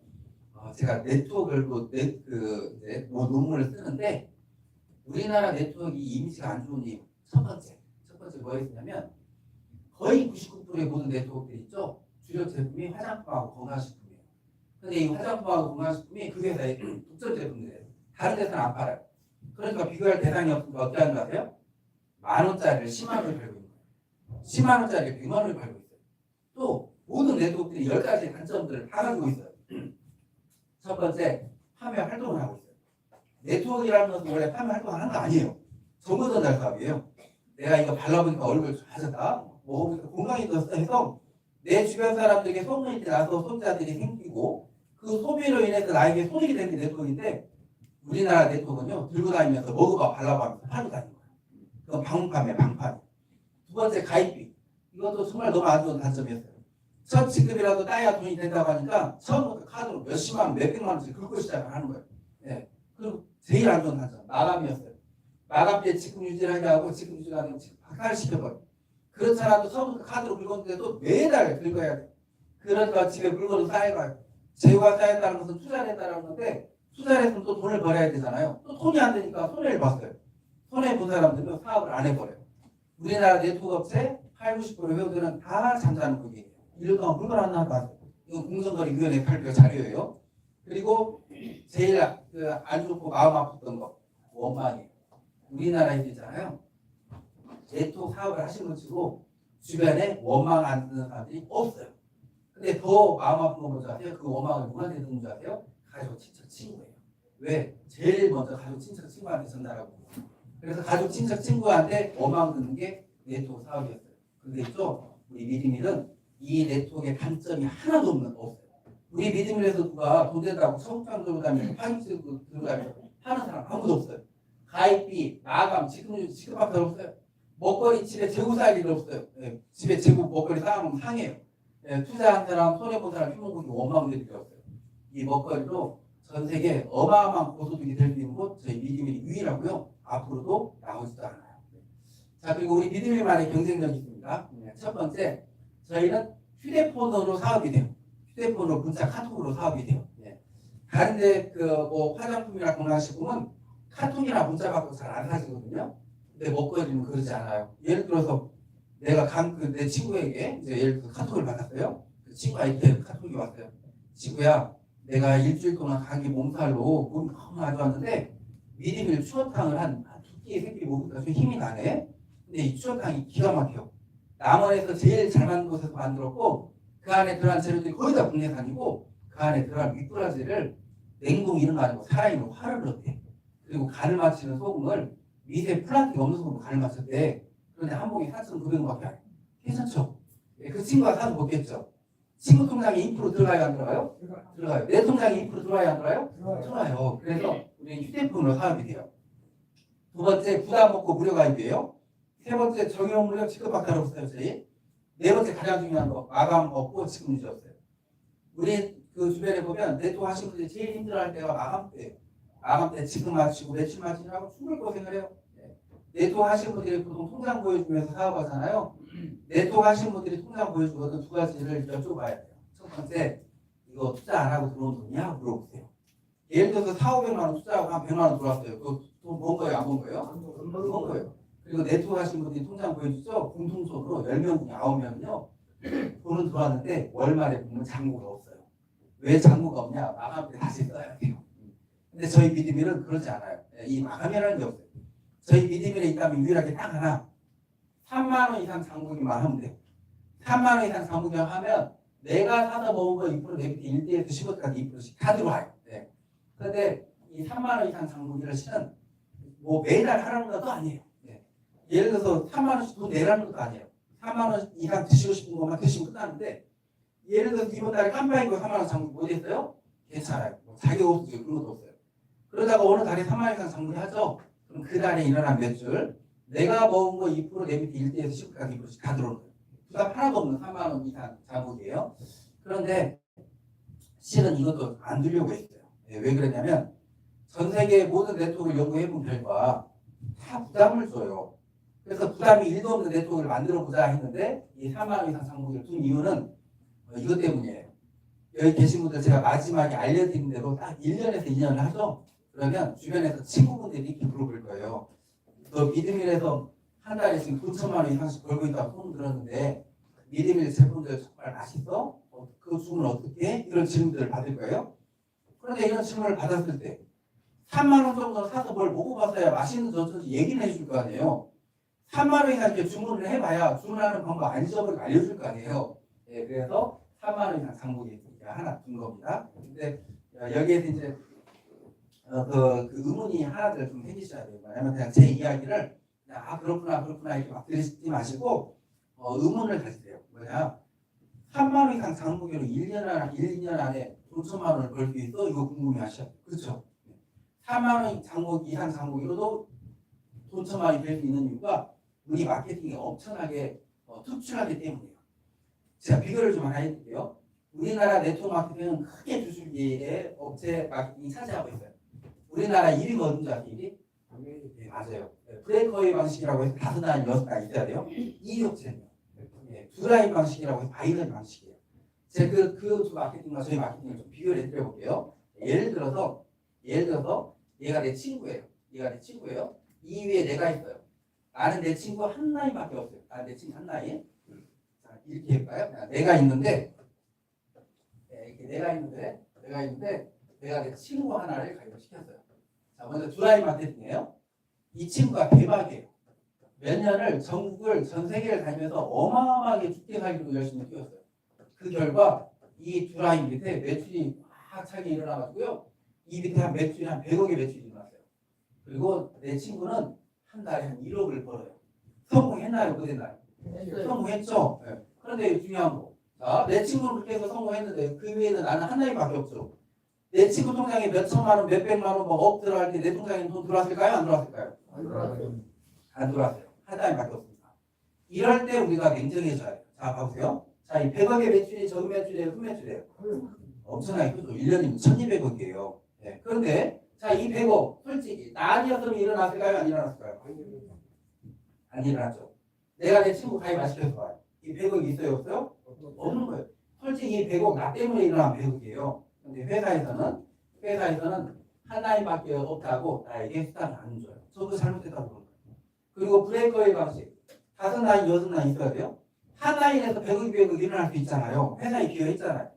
Speaker 1: 제가 네트워크를 뭐 논문을 쓰는데 우리나라 네트워크 이미지가 안 좋은 이유 첫 번째 뭐였냐면 거의 99%의 모든 네트워크들이 있죠. 주력 제품이 화장품하고 건강식품이에요. 근데 이 화장품하고 건강식품이 그 회사의 독점 제품들이에요. 다른 데서는 안 팔아요. 그러니까 비교할 대상이 없으니까 어떻게 하는 거 아세요? 10,000원짜리를 10만 원을 팔고 있는 거예요. 10만 원짜리를 100만 원을 팔고 있어요. 또 모든 네트워크들이 10가지의 단점들을 다 가지고 있어요. 첫 번째, 판매 활동을 하고 있어요. 네트워크라는 것은 원래 판매 활동을 하는 거 아니에요. 정보전달 사업이에요. 내가 이거 발라보니까 얼굴 좋아졌다, 먹어보니까 건강해졌어 해서 내 주변 사람들에게 소문이 나서 소비자들이 생기고 그 소비로 인해서 나에게 손익이 되는 게 네트워크인데, 우리나라 네트워크는요 들고 다니면서 먹어봐 발라봐 하면서 팔고 다니는 거예요. 그건 방판이에요, 방판. 두 번째, 가입비. 이것도 정말 너무 안 좋은 단점이었어요. 첫 지급이라도 따야 돈이 된다고 하니까 처음부터 카드로 몇십만 원, 몇백만 원씩 긁고 시작을 하는 거예요. 예. 그리고 제일 안 좋은 단점, 마감이었어요. 마감 때 지급 유지를 하게 하고 지급 유지를 하면 박탈시켜버려요. 그렇지 않아도 처음부터 카드로 긁었는데도 매달 긁어야 돼요. 그러니까 집에 물건이 쌓여가요. 재고가 쌓였다는 것은 투자를 했다는 건데, 투자를 했으면 또 돈을 벌어야 되잖아요. 또 돈이 안 되니까 손해를 봤어요. 손해본 사람들은 사업을 안 해버려요. 우리나라 네트워크 업체 80~90% 회원들은 다 잠자는 분이에요. 1년 동안 물건 하나 봤어요. 이건 공정거래위원회 발표 자료예요. 그리고 제일 안 좋고 마음 아팠던 거, 원망이에요. 우리나라에 있잖아요. 네트워크 사업을 하시는 분 치고 주변에 원망 안 듣는 사람들이 없어요. 근데 더 마음 아픈 건 뭔지 아세요? 그 원망을 누구한테 듣는 줄 아세요? 가족, 친척, 친구예요. 왜? 제일 먼저 가족, 친척, 친구한테 전달하고. 그래서 가족, 친척, 친구한테 원망 듣는 게 네트워크 사업이었어요. 근데 있죠? 우리 미드밀은 이 네트워크의 단점이 하나도 없어요. 우리 미드밀에서 누가 돈 된다고 청장 들고 다니면서 파인트 들고 다니면서 하는 사람 아무도 없어요. 가입비, 마감, 지급밖에 없어요. 먹거리 집에 재고 쌓일 일 없어요. 예, 집에 재고 먹거리 쌓아놓으면 상해요. 예, 투자한 사람, 손해본 사람, 피먹은 원망될 필요 없어요. 이 먹거리로 전 세계 어마어마한 고소득이 될 수 있는 곳, 저희 미드밀이 유일하고요. 앞으로도 나오지도 않아요. 자, 그리고 우리 미드밀만의 경쟁력이 있습니다. 첫 번째, 저희는 휴대폰으로 사업이 돼요. 휴대폰으로 문자, 카톡으로 사업이 돼요. 예. 다른데 뭐 화장품이나 건강식품은 카톡이나 문자 받고 잘 안 사시거든요. 근데 먹거리는 그러지 않아요. 예를 들어서 내가 내 친구에게 이제 예를 들어서 카톡을 받았어요. 그 친구 아이한테 카톡이 왔어요. 친구야, 내가 일주일 동안 감기 몸살로 몸이 너무 안 좋았는데 미리밀 추어탕을 한 2끼, 3끼 먹으니까 좀 힘이 나네. 근데 이 추어탕이 기가 막혀. 남원에서 제일 잘 만든 곳에서 만들었고, 그 안에 들어간 재료들이 거의 다 국내산이고, 그 안에 들어간 윗도라지를 냉동 이런 거 아니고 살아있는 화를 넣대. 그리고 간을 맞추는 소금을 미세 플라스틱 없는 소금으로 간을 맞췄대. 그런데 한 봉에 4,900원밖에 안 해. 괜찮죠? 그 친구가 사서 먹겠죠. 친구 통장에 2% 들어가요, 안 들어가요? 들어가요. 내 통장에 2% 들어가요, 안 들어가요? 들어가요. 그래서 우리는 휴대폰으로 사업이 돼요. 두 번째, 부담 없고 무료 가입이에요. 세 번째, 정형 무료 지급밖에 없어요, 저희. 네 번째, 가장 중요한 거, 마감 없고 지급 유지 없어요. 우리 그 주변에 보면 네트워크 하시는 분들이 제일 힘들어할 때가 마감 때예요. 마감 때 지급 맞추고 매출 맞추느라고 죽을 고생을 해요. 네트워크 하시는 분들이 보통 통장 보여주면서 사업하잖아요. 네트워크 하시는 분들이 통장 보여주거든. 두 가지를 여쭤봐야 돼요. 첫 번째, 이거 투자 안 하고 들어온 돈이야? 물어보세요. 예를 들어서 4,500만 원 투자하고 한 100만 원 들어왔어요. 그거 돈 번 거예요? 안 번 거예요? 번 거예요. 그리고 네트워크 하시는 분들이 통장 보여주죠? 공통적으로 10명 중에 9명은요. 돈은 들어왔는데 월말에 보면 잔고가 없어요. 왜 잔고가 없냐? 마감 때 다시 써야 돼요. 근데 저희 미드밀은 그러지 않아요. 이 마감이라는 게 없어요. 저희 미드밀에 있다면 유일하게 딱 하나, 3만 원 이상 장부기만 하면 돼요. 3만 원 이상 장부기만 하면 내가 사서 먹은 거 2% 내 밑에 1대에서 10원까지 2%씩 다 들어와요. 네. 그런데 이 3만 원 이상 장부기를 실은 뭐 매달 하라는 것도 아니에요. 네. 예를 들어서 3만 원씩 돈 내라는 것도 아니에요. 3만 원 이상 드시고 싶은 것만 드시면 끝나는데, 예를 들어서 이번 달에 깜빡이고 3만 원 장부기 못 했어요? 괜찮아요. 뭐 자격 없어요. 그런 것도 없어요. 그러다가 어느 달에 3만 원 이상 장부기 하죠? 그럼 그 달에 일어난 매출, 내가 먹은 거 2% 내 밑에 1대에서 10까지 2%씩 다 들어오는 거예요. 부담 하나도 없는 3만 원 이상 장부기예요. 그런데 실은 이것도 안 들려고 했어요. 왜 그러냐면 전 세계 모든 네트워크를 연구해본 결과 다 부담을 줘요. 그래서 부담이 1도 없는 네트워크를 만들어 보자 했는데 이 3만 원 이상 장부기를 둔 이유는 이것 때문이에요. 여기 계신 분들 제가 마지막에 알려드린 대로 딱 1년에서 2년을 하죠. 그러면 주변에서 친구분들이 이렇게 물어볼 거예요. 너 미드밀에서 한 달에 지금 9천만 원 이상씩 벌고 있다고 소문 들었는데 미드밀 제품들 정말 맛있어? 그 주문 어떻게 해? 이런 질문들을 받을 거예요. 그런데 이런 질문을 받았을 때 3만 원 정도 사서 뭘 먹어봤어야 맛있는 저런지 얘기는 해줄 거 아니에요. 3만 원 이상 이렇게 주문을 해봐야 주문하는 방법 안 잊어버리고 알려줄 거 아니에요. 예, 그래서 3만 원 이상 장부기 하나 둔 겁니다. 근데 여기에서 이제 그 의문이 하나들 좀 생기셔야 돼요. 왜냐면 그냥 제 이야기를 그냥 그렇구나 이렇게 막 들으시지 마시고 의문을 가지세요. 뭐냐? 3만 원 이상 장목으로 1년 안에 돈 1천만 원을 벌 수 있어? 이거 궁금해하셔. 그렇죠? 4만 원 장목 이상 장목으로도 돈 1천만 원이 될 수 있는 이유가 우리 마케팅이 엄청나게 특출하기 때문이에요. 제가 비교를 좀 하나 해드릴게요. 우리나라 네트워크 마케팅은 크게 주술계의 업체 마케팅이 차지하고 있어요. 우리나라 1위가 어딘지 아세요? 1위? 네, 맞아요. 브레이크웨이 방식이라고 해서 5나 6나 있어야 돼요. 이 업체는요. 두 라인 방식이라고 해서 바이너리 방식이에요. 제가 그 마케팅과 저희 마케팅을 좀 비교를 해드려 볼게요. 예를 들어서 얘가 내 친구예요. 이 위에 내가 있어요. 나는 내 친구 한 라인밖에 없어요. 내 친구 한 라인. 자, 이렇게 해볼까요? 내가 있는데 내가 내 친구 하나를 가입을 시켰어요. 자, 먼저 두 라인 마케팅이에요. 이 친구가 대박이에요. 몇 년을 전국을 전 세계를 다니면서 어마어마하게 죽게 살기로 열심히 뛰었어요. 그 결과 이 두 라인 밑에 매출이 확 차게 일어나가지고요. 이 밑에 매출이 한 100억의 매출이 일어났어요. 그리고 내 친구는 한 달에 한 1억을 벌어요. 성공했나요? 못했나요? 성공했죠. 네. 그런데 중요한 거. 자, 내 친구는 그렇게 해서 성공했는데 그 위에는 나는 한 라인밖에 없죠. 내 친구 통장에 몇 천만 원, 몇 백만 원, 억 들어갈 때 내 통장에 돈 들어왔을까요? 안 들어왔을까요? 안 들어왔어요. 한 라인밖에 없습니다. 이럴 때 우리가 냉정해져야 돼요. 자, 봐보세요. 자, 이 100억의 매출이 전 매출이에요? 후 매출이에요? 엄청나게 크죠. 1년이면 1200억이에요. 네. 그런데 자, 이 100억 솔직히 나 아니었으면 일어났을까요? 안 일어났을까요? 안 일어났죠. 내가 내 친구 가입 안 시켜서 봐요. 이 100억이 있어요? 없어요? 없는 거예요. 솔직히 이 100억 나 때문에 일어난 100억이에요. 근데 회사에서는 한 라인밖에 없다고 나에게 수당을 안 줘요. 저도 잘못했다고 그런 거예요. 그리고 브레이크웨이 방식 5라인, 6라인 있어야 돼요. 한 라인에서 100억, 200억 일어날 수 있잖아요. 회사에 비어 있잖아요.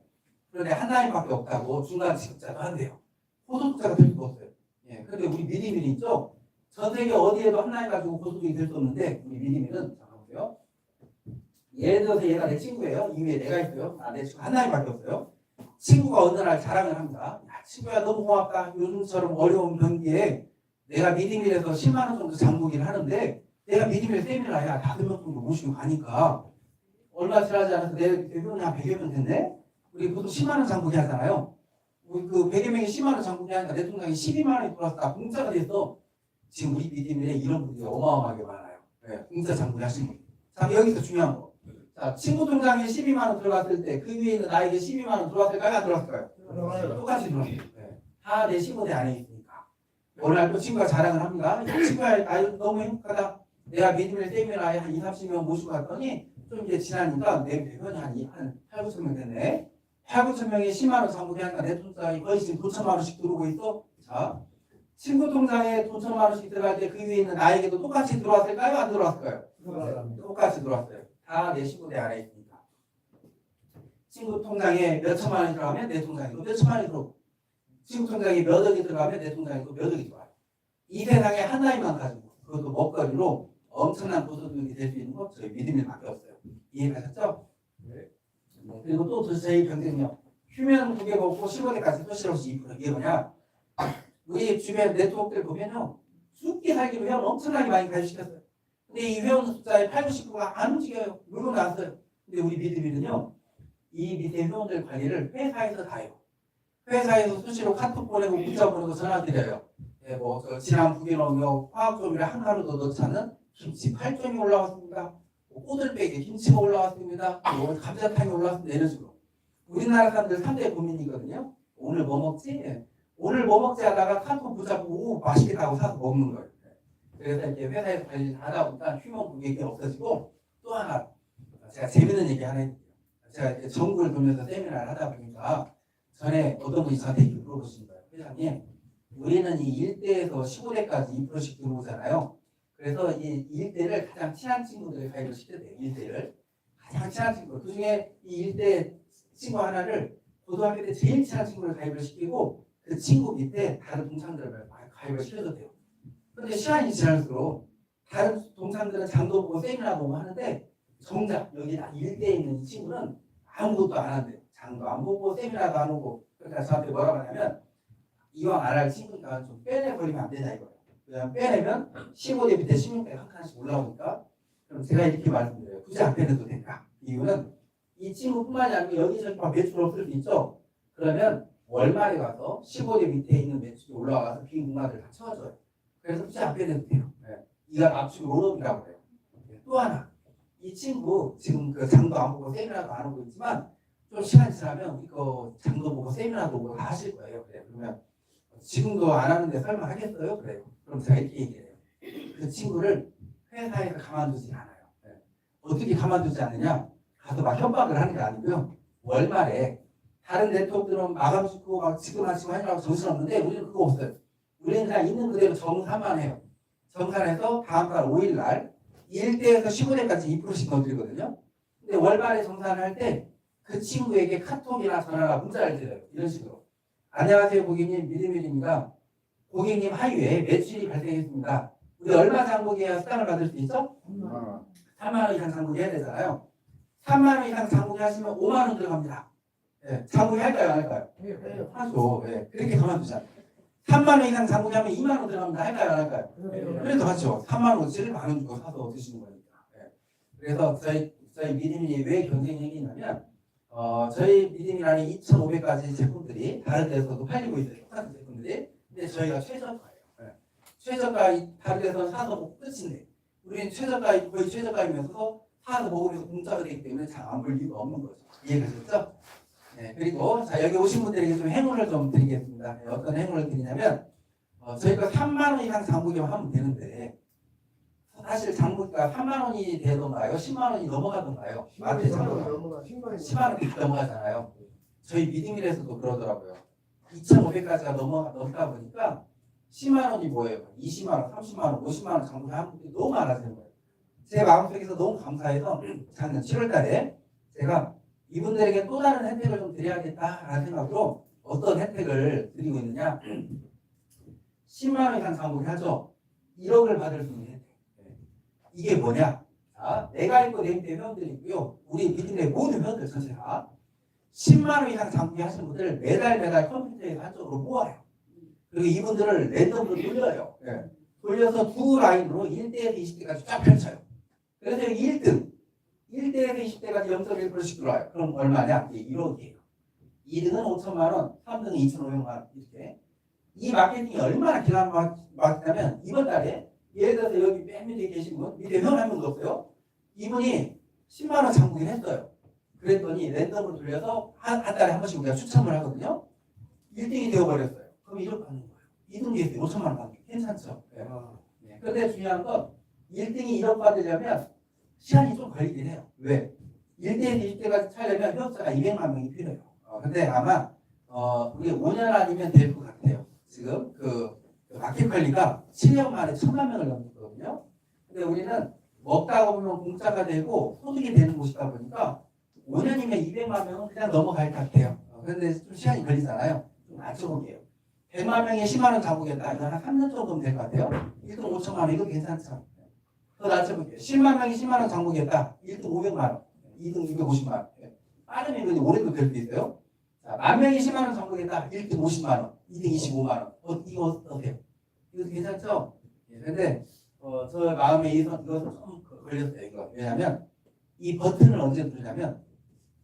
Speaker 1: 그런데 한 라인밖에 없다고 중간 지급자도 한대요. 고소득자가 될 수도 없어요. 예, 그런데 우리 미리미리 있죠? 전 세계 어디에도 한 라인 가지고 고소득이 될 수 없는데 우리 미리미리는 잠깐만요. 예를 들어서 얘가 내 친구예요. 이 위에 내가 있어요. 내 친구 한 라인밖에 없어요. 친구가 어느 날 자랑을 합니다. 야, 친구야 너무 고맙다. 요즘처럼 어려운 경기에 내가 미리미리에서 10만 원 정도 장보기를 하는데 내가 미리미리 세미나야 5명 정도 모시고 가니까 얼마 지나지 않아서 내 대표는 한 100여 명 됐네? 우리 보통 10만 원 장보기 하잖아요. 우리 그 100여 명이 10만 원 장보기 하니까 내 통장에 12만 원이 들어와서 다 공짜가 돼서 지금 우리 미리미리에 이런 분들이 어마어마하게 많아요. 네, 공짜 장보기 하시는 분. 자, 여기서 중요한 거. 자, 친구 통장에 12만 원 들어갔을 때 그 위에 있는 나에게 12만 원 들어왔을까요? 안 들어왔을까요? 똑같이 들어왔어요. 네. 다 내 15대 안에 있으니까. 어느 날 또 친구가 자랑을 합니다. 이 친구야, 나 너무 행복하다. 내가 미리미리 세미나에 한 2, 30명 모시고 갔더니 좀 이제 지나니까 내 대변이 한 8, 9천 명 됐네. 8, 9천 명이 10만 원 장보기 하니까 내 통장에 거의 지금 돈 1천만 원씩 들어오고 있어. 자, 친구 통장에 돈 1천만 원씩 들어갈 때 그 위에 있는 나에게도 똑같이 들어왔을까요? 안 들어왔을까요? 똑같이 들어왔어요. 다 내 15대 안에 있으니까. 친구 통장에 몇 천만 원이 들어가면 내 통장에도 몇 천만 원이 들어오고 친구 통장에 몇 억이 들어가면 내 통장에도 몇 억이 들어와요. 이 세상에 한 라인만 가지고 그것도 먹거리로 엄청난 고소득이 될 수 있는 거 저희 믿음일밖에 없어요. 이해가셨죠? 네. 그리고 또 저희 경쟁력 휴면 9개 먹고 15대까지 소실없이 2%. 이게 뭐냐? 우리 주변 네트워크들 보면요. 죽게 살기로 회원 엄청나게 많이 가입시켰어요. 근데 이 회원 숫자의 8, 90%가 안 움직여요. 물건 안 써요. 근데 우리 믿음이는요. 이 밑에 회원들 관리를 회사에서 다 해요. 회사에서 수시로 카톡 보내고 문자 보내고 전화 드려요. 네, 지난 9개월 화학점이라 하나로도 넣지 않은 김치 8점이 올라왔습니다. 꼬들빼기 김치가 올라왔습니다. 감자탕이 올라왔습니다. 이런 식으로. 우리나라 사람들 3대 고민이거든요. 오늘 뭐 먹지? 오늘 뭐 먹지 하다가 카톡 붙잡고 맛있겠다고 사서 먹는 거예요. 그래서 이제 회사에서 관리를 하다 보니까 휴먼 고객이 없어지고 또 하나 제가 재밌는 얘기 하나 해드릴게요. 제가 이제 전국을 돌면서 세미나를 하다 보니까 전에 어떤 분이 저한테 이렇게 물어보신 거예요. 회장님, 우리는 이 1대에서 15대까지 2%씩 들어오잖아요. 그래서 이 1대를 가장 친한 친구들을 가입을 시켜야 돼요. 1대를. 가장 친한 친구. 그 중에 이 1대 친구 하나를 고등학교 때 제일 친한 친구를 가입을 시키고 그 친구 밑에 다른 동창들을 가입을 시켜도 돼요. 그런데 시간이 지날수록 다른 동창들은 장도 보고 세미나 보고 하는데 정작 여기 1대에 있는 이 친구는 아무것도 안 한대요. 장도 안 보고 세미나도 안 오고. 그러니까 저한테 뭐라고 하냐면 이왕 안 할 친구니까 좀 빼내버리면 안 되냐 이거예요. 그냥 빼내면 15대 밑에 16대 한 칸씩 올라오니까 그럼 제가 이렇게 말씀드려요. 굳이 안 빼내도 된다. 이유는 이 친구뿐만이 아니고 여기저기 막 매출 없을 수 있죠. 그러면 월말에 가서 15대 밑에 있는 매출이 올라와서 빈 공간을 다 채워줘요. 그래서 굳이 안 빼내도 돼요. 네. 이걸 압축 롤업이라고 해요. 또 하나, 이 친구 지금 그 장도 안 보고 세미나도 안 오고 있지만 좀 시간이 지나면 이거 장도 보고 세미나도 보고 다 하실 거예요. 그래. 그러면 지금도 안 하는데 설마 하겠어요? 그래요. 그럼 제가 이렇게 얘기해요. 그 친구를 회사에서 가만두지 않아요. 네. 어떻게 가만두지 않느냐? 가서 막 협박을 하는 게 아니고요. 월말에 다른 네트워크들은 마감 짓고 막 지금 하시고 하느라고 정신없는데 우리는 그거 없어요. 우리는 그냥 있는 그대로 정산만 해요. 정산해서 다음 달 5일 날 1대에서 15대까지 2%씩 넣어드리거든요. 근데 월말에 정산을 할 때 그 친구에게 카톡이나 전화나 문자를 드려요. 이런 식으로. 안녕하세요 고객님 미리미리입니다. 고객님 하유에 매출이 발생했습니다. 우리 얼마 장복해야 수당을 받을 수 있죠? 3만 원 이상 장복해야 되잖아요. 3만 원 이상 장복하시면 5만 원 들어갑니다. 예, 장복할까요 안 할까요? 하죠. 예, 그렇게 가만두자. 3만 원 이상 장복하면 2만 원 들어갑니다. 할까요 안 할까요? 그래도 하죠. 3만 원어치를 만 원 주고 사서 드시는 거니까. 예. 그래서 저희 믿음이 왜 경쟁력이 있냐면 저희 믿음이라는 2,500가지 제품들이 다른 데서도 팔리고 있어요. 똑같은 제품들이. 근데 저희가 최저가예요. 예. 최저가 다른 데서는 사서 먹고 끝인데 우리는 최저가 거의 최저가이면서 사서 먹으면서 공짜가 되기 때문에 잘 안 볼 이유가 없는 거죠. 이해가셨죠? 네, 그리고 자 여기 오신 분들에게 좀 행운을 좀 드리겠습니다. 네, 어떤 행운을 드리냐면 저희가 3만 원 이상 장부기만 하면 되는데 사실 장부기가 3만 원이 되던가요? 10만 원이 넘어가던가요? 마트에 장부가 10만 원이 넘어가잖아요. 저희 믿음이라서도 그러더라고요. 2,500까지가 넘다 보니까 10만 원이 뭐예요? 20만 원, 30만 원, 50만 원 장부기 하는 분들이 너무 많아지는 거예요. 제 마음속에서 너무 감사해서 작년 7월 달에 제가 이분들에게 또 다른 혜택을 좀 드려야겠다라는 생각으로 어떤 혜택을 드리고 있느냐. 10만 원 이상 장복을 하죠. 1억을 받을 수 있는 혜택. 이게 뭐냐. 자, 내가 있고 내 밑에 회원들이 있고요. 우리 믿음의 모든 회원들 전체가 10만 원 이상 장복이 하시는 분들을 매달 컴퓨터에서 한쪽으로 모아요. 그리고 이분들을 랜덤으로 돌려요. 네. 돌려서 두 라인으로 1대에서 20대까지 쫙 펼쳐요. 그래서 여기 1대에서 20대까지 0.1%씩 들어와요. 그럼 얼마냐? 이게 1억이에요. 2등은 5천만 원, 3등은 2,500만 원 이렇게. 이 마케팅이 얼마나 기가 막히냐면 이번 달에 예를 들어서 여기 맨 밑에 계신 분, 밑에 회원 한 명도 없어요. 이분이 10만 원 장부긴 했어요. 그랬더니 랜덤으로 돌려서 한 달에 한 번씩 우리가 추첨을 하거든요. 1등이 되어버렸어요. 그럼 1억 받는 거예요. 2등 됐어요. 5천만 원 받는 거 괜찮죠? 네. 네. 그런데 중요한 건 1등이 1억 받으려면 시간이 좀 걸리긴 해요. 왜? 1대에서 20대까지 차려면 회원자가 200만 명이 필요해요. 근데 아마 우리 5년 아니면 될 것 같아요. 지금 그 마켓 관리가 7년 만에 1,000만 명을 넘겼거든요. 근데 우리는 먹다 보면 공짜가 되고 소득이 되는 곳이다 보니까 5년이면 200만 명은 그냥 넘어갈 것 같아요. 그런데 좀 시간이 걸리잖아요. 좀 낮춰볼게요. 100만 명에 10만 원 잡으겠다. 이거 한 3년 정도면 될 것 같아요. 1등 5천만 원 이거 괜찮죠? 더 낮춰볼게요. 10만 명이 10만 원 장보겠다. 1등 500만 원, 2등 250만 원. 빠르면 올해도 될 수 있어요. 자, 만 명이 10만 원 장보겠다. 1등 50만 원, 2등 25만 원. 이거 어때요? 이거 괜찮죠? 그런데 저 마음에 이것은 좀 걸렸어요. 이거. 왜냐하면 이 버튼을 언제 누르냐면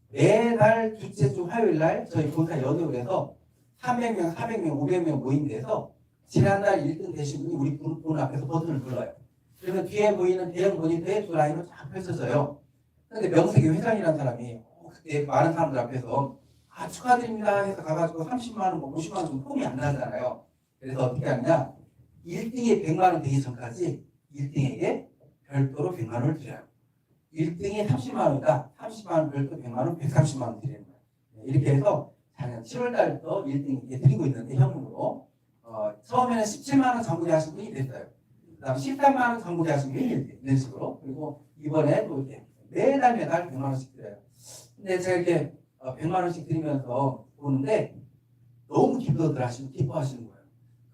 Speaker 1: 매달 둘째 주 화요일 날 저희 본사 연회에서 300명, 400명, 500명 모임돼서 지난달 1등 되신 분이 우리 본 앞에서 버튼을 눌러요. 그러면 뒤에 보이는 대형 모니터에 두 라인으로 쫙 펼쳐져요. 근데 명색이 회장이라는 사람이 그때 많은 사람들 앞에서 축하드립니다 해서 가가지고 30만 원, 50만 원 좀 폼이 안 나잖아요. 그래서 어떻게 하느냐 1등이 100만 원 되기 전까지 1등에게 별도로 100만 원을 드려요. 1등이 30만 원이다. 30만 원 별도 100만 원, 130만 원 드리는 거예요. 이렇게 해서 작년 7월 달부터 1등에 드리고 있는데 현금으로 처음에는 17만 원 장부리 하신 분이 됐어요. 그 다음 13만 원 장부리 하신 분이 이런 식으로. 그리고 이번에 또 이렇게 매달 100만 원씩 드려요. 근데 제가 이렇게 100만 원씩 드리면서 보는데 너무 기뻐하시는 거예요.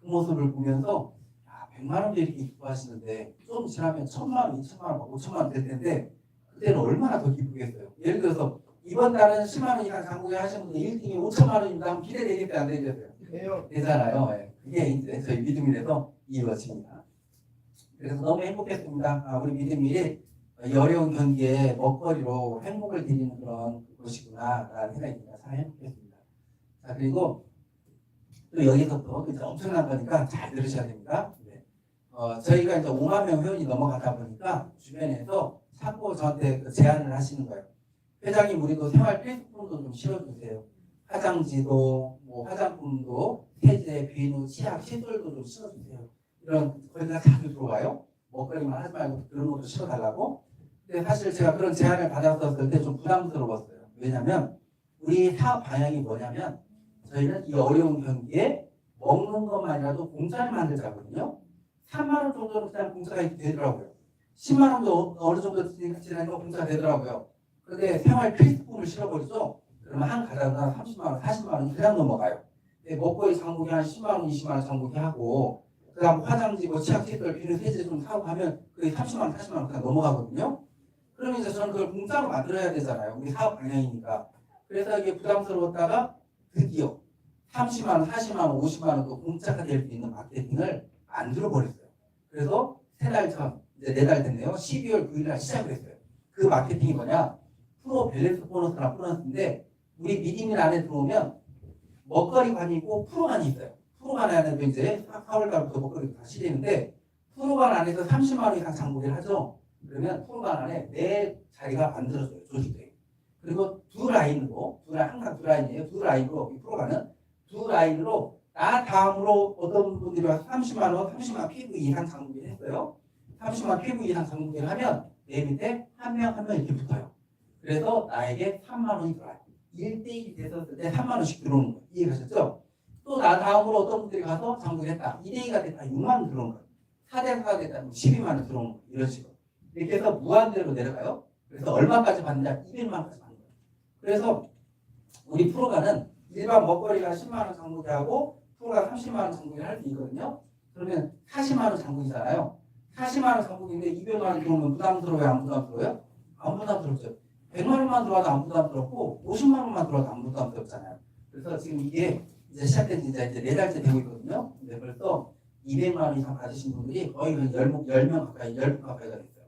Speaker 1: 그 모습을 보면서 100만 원도 이렇게 기뻐하시는데 좀 지나면 1,000만 원, 2,000만 원, 5,000만 원 될 텐데 그때는 얼마나 더 기쁘겠어요. 예를 들어서 이번 달은 10만 원 이상 장부에 하시는 분들 1등이 5천만 원입니다. 하면 기대되겠어요? 안 되겠어요? 되잖아요. 예. 그게 이제 저희 믿음이라서 이루어집니다. 그래서 너무 행복했습니다. 우리 믿음이 이 어려운 경기에 먹거리로 행복을 드리는 그런 곳이구나라는 생각이 듭니다. 참 행복했습니다. 자, 그리고 또 여기서 또 이제 엄청난 거니까 잘 들으셔야 됩니다. 네. 저희가 이제 5만 명 회원이 넘어가다 보니까 주변에서 자꾸 저한테 그 제안을 하시는 거예요. 회장님, 우리도 생활 필수품도 좀 실어주세요. 화장지도, 뭐 화장품도, 세제, 비누, 치약, 칫솔도 좀 실어주세요. 이런 거기가 자주 들어와요. 먹거리만 하지 말고 그런 것도 실어달라고. 근데 사실 제가 그런 제안을 받았었을 때 좀 부담스러웠어요. 왜냐하면 우리 사업 방향이 뭐냐면 저희는 이 어려운 경기에 먹는 것만이라도 공짜를 만들자거든요. 3만 원 정도는 그냥 공짜가 되더라고요. 10만 원도 어느 정도 지나니까 공짜가 되더라고요. 그런데 생활 필수품을 실어버리죠. 그러면 한 가닥당 30만 원, 40만 원이 그냥 넘어가요. 먹거리 장보기 한 10만 원, 20만 원 장보기 하고 그 다음 화장지, 뭐 치약, 칫솔, 비누, 세제 좀 사고 하면 그게 30만 원, 40만 원 그냥 넘어가거든요. 그러면 이제 저는 그걸 공짜로 만들어야 되잖아요. 우리 사업 방향이니까. 그래서 이게 부담스러웠다가 드디어 30만 원, 40만 원, 50만 원도 공짜가 될 수 있는 마케팅을 만들어 버렸어요. 그래서 3달 전, 이제 4달 됐네요. 12월 9일 날 시작을 했어요. 그 마케팅이 뭐냐? 프로 밸런스 보너스랑 보너스인데 우리 믿음인 안에 들어오면 먹거리관이고 프로관이 있어요. 프로관 안에도 이제 4월달부터 먹거리가 다 실리는데 프로관 안에서 30만 원 이상 장보기를 하죠. 그러면 프로관 안에 4자리가 만들어져요. 조직돼. 그리고 두 라인으로, 항상 두 라인이에요. 두 라인으로, 이 프로관은 두 라인으로 나 다음으로 어떤 분들이 와서 30만 원, 30만 PV 이상 장보기를 했어요. 30만 PV 이상 장보기를 하면 내 밑에 한 명 한 명 이렇게 붙어요. 그래서 나에게 3만 원이 들어와요. 1대1이 됐었을 때 3만 원씩 들어오는 거예요. 이해가셨죠? 또 나 다음으로 어떤 분들이 가서 장보기를 했다. 2대2가 됐다. 6만 원 들어오는 거예요. 4대4가 됐다. 12만 원 들어오는 거예요. 이런 식으로. 이렇게 해서 무한대로 내려가요. 그래서 얼마까지 받느냐? 200만 원까지 받는 거예요. 그래서 우리 프로가는 일반 먹거리가 10만 원 장보기하고 프로가 30만 원 장보기를 할 수 있거든요. 그러면 40만 원 장보기잖아요. 40만 원 장보기인데 200만 원 들어오면 부담스러워요? 안 부담스러워요? 안 부담스럽죠. 100만 원만 들어와도 안 부담스럽고 50만 원만 들어와도 안 부담스럽잖아요. 그래서 지금 이게 이제 시작된 지 이제 4달째 되고 있거든요. 근데 벌써 200만 원 이상 받으신 분들이 거의 한 10명 가까이, 10분 가까이가 됐어요.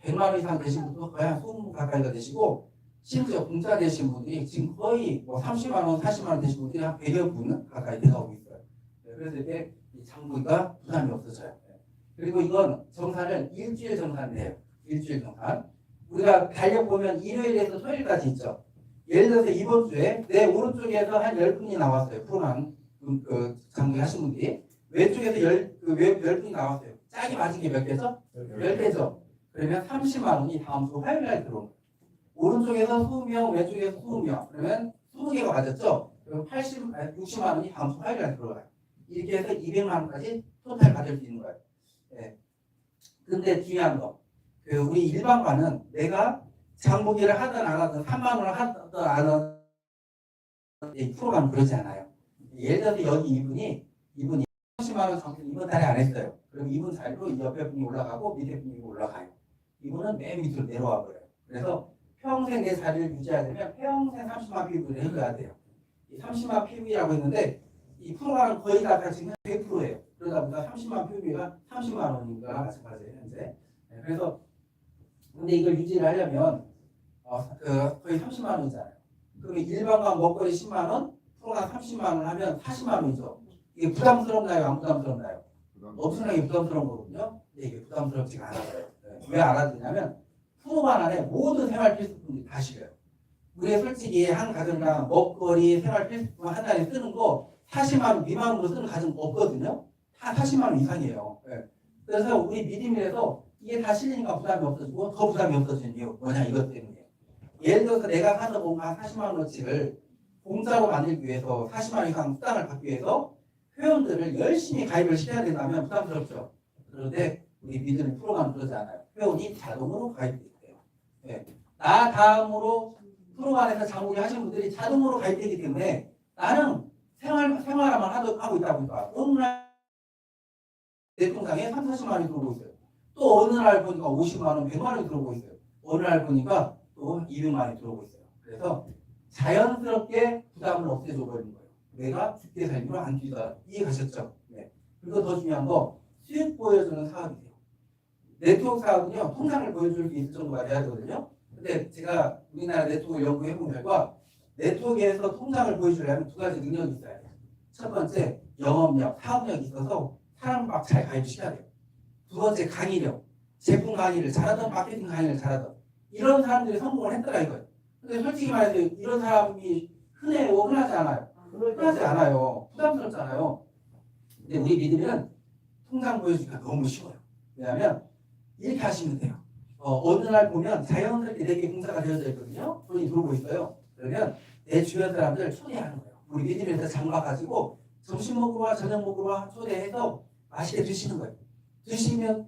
Speaker 1: 100만 원 이상 되신 분도 거의 한 20분 가까이가 되시고 심지어 공짜 되신 분들이 지금 거의 뭐 30만 원, 40만 원 되신 분들이 한 100여 분 가까이 돼가고 있어요. 그래서 이게 장부가 부담이 없어져요. 그리고 이건 정산을 일주일 정산돼요. 일주일 정산. 우리가 달력 보면 일요일에서 토요일까지 있죠. 예를 들어서 이번 주에 내 오른쪽에서 한 10분이 나왔어요. 프로만 그 장부 하신 분들이. 왼쪽에서 10분이 나왔어요. 짝이 맞은 게 몇 개죠? 10개죠. 그러면 30만 원이 다음 주 화요일 날 들어오는 거예요. 오른쪽에서 20명, 왼쪽에서 20명. 그러면 20개가 맞았죠? 그럼 60만 원이 다음 주 화요일 날 들어가요. 이렇게 해서 200만 원까지 토탈 받을 수 있는 거예요. 네. 근데 중요한 거. 우리 일반관은 내가 장보기를 하든 안 하든 3만 원을 하든 안 하든 프로가는 그러지 않아요. 예를 들어서 여기 이분이 30만 원 장보기 이번 달에 안 했어요. 그럼 이분 자리로 옆에 분이 올라가고 밑에 분이 올라가요. 이분은 맨 밑으로 내려와 버려요. 그래서 평생 내 자리를 유지하려면 평생 30만 PV를 해줘야 돼요. 이 30만 PV라고 했는데 이 프로가는 거의 다 지금 100%예요. 그러다 보니까 30만 PV가 30만 원인가 마찬가지예요. 현재. 그래서 근데 이걸 유지를 하려면 거의 30만 원이잖아요. 그럼 일반관 먹거리 10만 원, 프로가 30만 원 하면 40만 원이죠. 이게 부담스럽나요? 안 부담스럽나요? 엄청나게 부담스러운 거거든요. 근데 이게 부담스럽지가 않아요. 왜 알아듣냐면 프로관 안에 모든 생활 필수품들이 다 실려요. 우리가 솔직히 한 가정당 먹거리, 생활 필수품 한 달에 쓰는 거 40만 원 미만으로 쓰는 가정 없거든요. 다 40만 원 이상이에요. 그래서 우리 믿음이라서 이게 다 실리니까 부담이 없어지고 더 부담이 없어지는 이유 뭐냐 이것 때문에. 예를 들어서 내가 사는 뭔가 40만 원어치를 공짜로 만들기 위해서 40만 원 이상 수당을 받기 위해서 회원들을 열심히 가입을 시켜야 된다면 부담스럽죠. 그런데 우리 믿음의 프로그램은 그러지 않아요. 회원이 자동으로 가입되게 돼요. 네. 나 다음으로 프로그램에서 장보기 하신 분들이 자동으로 가입되기 때문에 나는 생활만 하고 있다 보니까 어느 날 내 통장에 3, 40만 원이 들어오고 있어요. 또 어느 날 보니까 50만 원, 100만 원이 들어오고 있어요. 어느 날 보니까 또 200만 원이 들어오고 있어요. 그래서 자연스럽게 부담을 없애줘 버리는 거예요. 내가 죽게 살기로 안 뒤다. 이해가셨죠? 네. 그리고 더 중요한 거 수익 보여주는 사업이세요. 네트워크 사업은요 통장을 보여줄 수 있을 정도가 돼야 되거든요. 근데 제가 우리나라 네트워크 연구해본 결과 네트워크에서 통장을 보여주려면 두 가지 능력이 있어야 돼요. 첫 번째 영업력, 사업력이 있어서 사람 막 잘 가입시켜야 돼요. 두 번째 강의력, 제품 강의를 잘하던 마케팅 강의를 잘하던 이런 사람들이 성공을 했더라 이거예요. 근데 솔직히 말해서 이런 사람이 흔하지 않아요. 흔하지 않아요. 부담스럽잖아요. 근데 우리 믿으면 통장 보여주기가 너무 쉬워요. 왜냐하면 이렇게 하시면 돼요. 어느 날 보면 자연스럽게 내게 공사가 되어져 있거든요. 돈이 들어오고 있어요. 그러면 내 주변 사람들 초대하는 거예요. 우리 믿음에서 장봐가지고 점심 먹으러 와, 저녁 먹으러 와 초대해서 맛있게 드시는 거예요.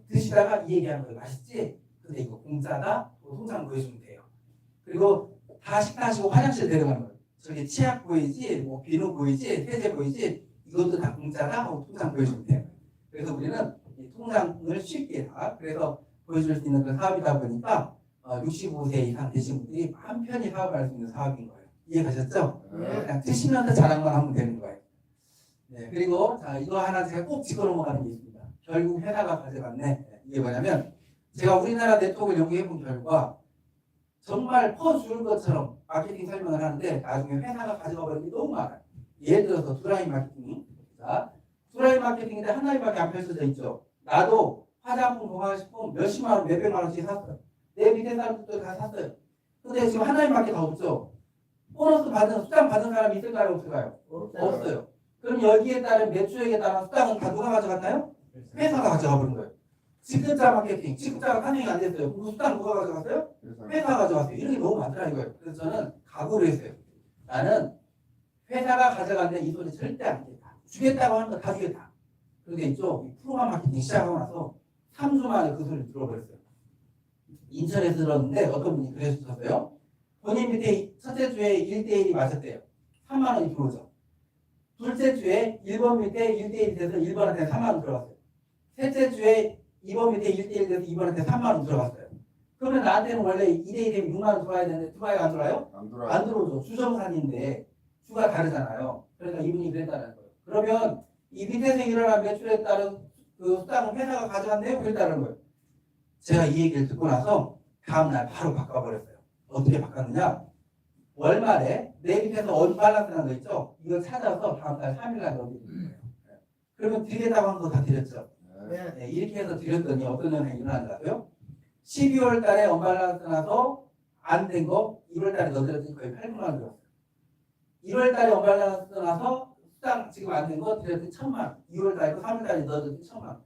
Speaker 1: 드시다가 이 얘기하는 거예요. 맛있지? 근데 이거 공짜다? 통장 보여주면 돼요. 그리고 다 식사하시고 화장실 데려가는 거예요. 저기 치약 보이지? 뭐 비누 보이지? 세제 보이지? 이것도 다 공짜다? 하고 통장 보여주면 돼요. 그래서 우리는 이 통장을 쉽게 다 그래서 보여줄 수 있는 그런 사업이다 보니까 65세 이상 되신 분들이 마음 편히 사업할 수 있는 사업인 거예요. 이해가셨죠? 그냥 드시면서 자랑만 하면 되는 거예요. 네, 그리고 자 이거 하나 제가 꼭 짚어 넘어가는 게 있습니다. 결국 회사가 가져갔네. 이게 뭐냐면 제가 우리나라 네트워크를 연구해본 결과 정말 퍼줄 것처럼 마케팅 설명을 하는데 나중에 회사가 가져가 버리는 게 너무 많아요. 예를 들어서 드라이 마케팅. 자, 드라이 마케팅인데 하나밖에 안 펼쳐져 있죠. 나도 화장품, 건강식품 몇십만 원, 몇백만 원씩 샀어요. 내 밑에 사람들도 다 샀어요. 근데 지금 하나밖에 더 없죠. 보너스 받은 수당 받은 사람이 있을까요, 없을까요? 없어요. 그럼 여기에 따른 매출액에 따른 수당은 다 누가 가져갔나요? 회사가 가져가 버린 거예요. 직급자 마케팅, 직급자가 판정이 안 됐어요. 그 수당 누가 가져갔어요? 회사가 가져갔어요. 이런 게 너무 많더라 이거예요. 그래서 저는 각오를 했어요. 나는 회사가 가져갔는데 이 돈이 절대 안 되겠다. 주겠다고 하는 거 다 주겠다. 그런데 있죠. 프로그램 마케팅 시작하고 나서 3주 만에 그 소리를 들어버렸어요. 인천에서 들었는데 어떤 분이 그러셨어요. 본인 밑에 첫째 주에 1대1이 맞았대요. 3만 원이 들어오죠. 둘째 주에 1번 밑에 1대1이 돼서 1번한테 3만 원 들어갔어요. 셋째 주에 2번 밑에 1대1 돼서 2번한테 3만 원 들어갔어요. 그러면 나한테는 원래 2대1 되면 6만 원 들어와야 되는데 들어와요 안 들어와요? 안 들어오죠. 주정산인데 주가 다르잖아요. 그러니까 이분이 그랬다는 거예요. 그러면 이 밑에서 일어난 매출에 따른 그 수당은 회사가 가져갔네요? 그랬다는 거예요. 제가 이 얘기를 듣고 나서 다음날 바로 바꿔버렸어요. 어떻게 바꿨느냐? 월말에 내 밑에서 언밸런스라는 거 있죠? 이거 찾아서 다음날 3일날 넣어드리는 거예요. 그러면 드리겠다고 한 거 다 드렸죠? 네, 이렇게 해서 드렸더니 어떤 현상이 일어나더라고요? 12월 달에 언밸런스 나서 안 된 거 1월 달에 넣어드렸더니 거의 800만 원 들었어요. 1월 달에 언밸런스 나서 수당 지금 안 된 거 드렸더니 1000만 원. 2월 달에 3월 달에 넣어드렸더니 1000만 원.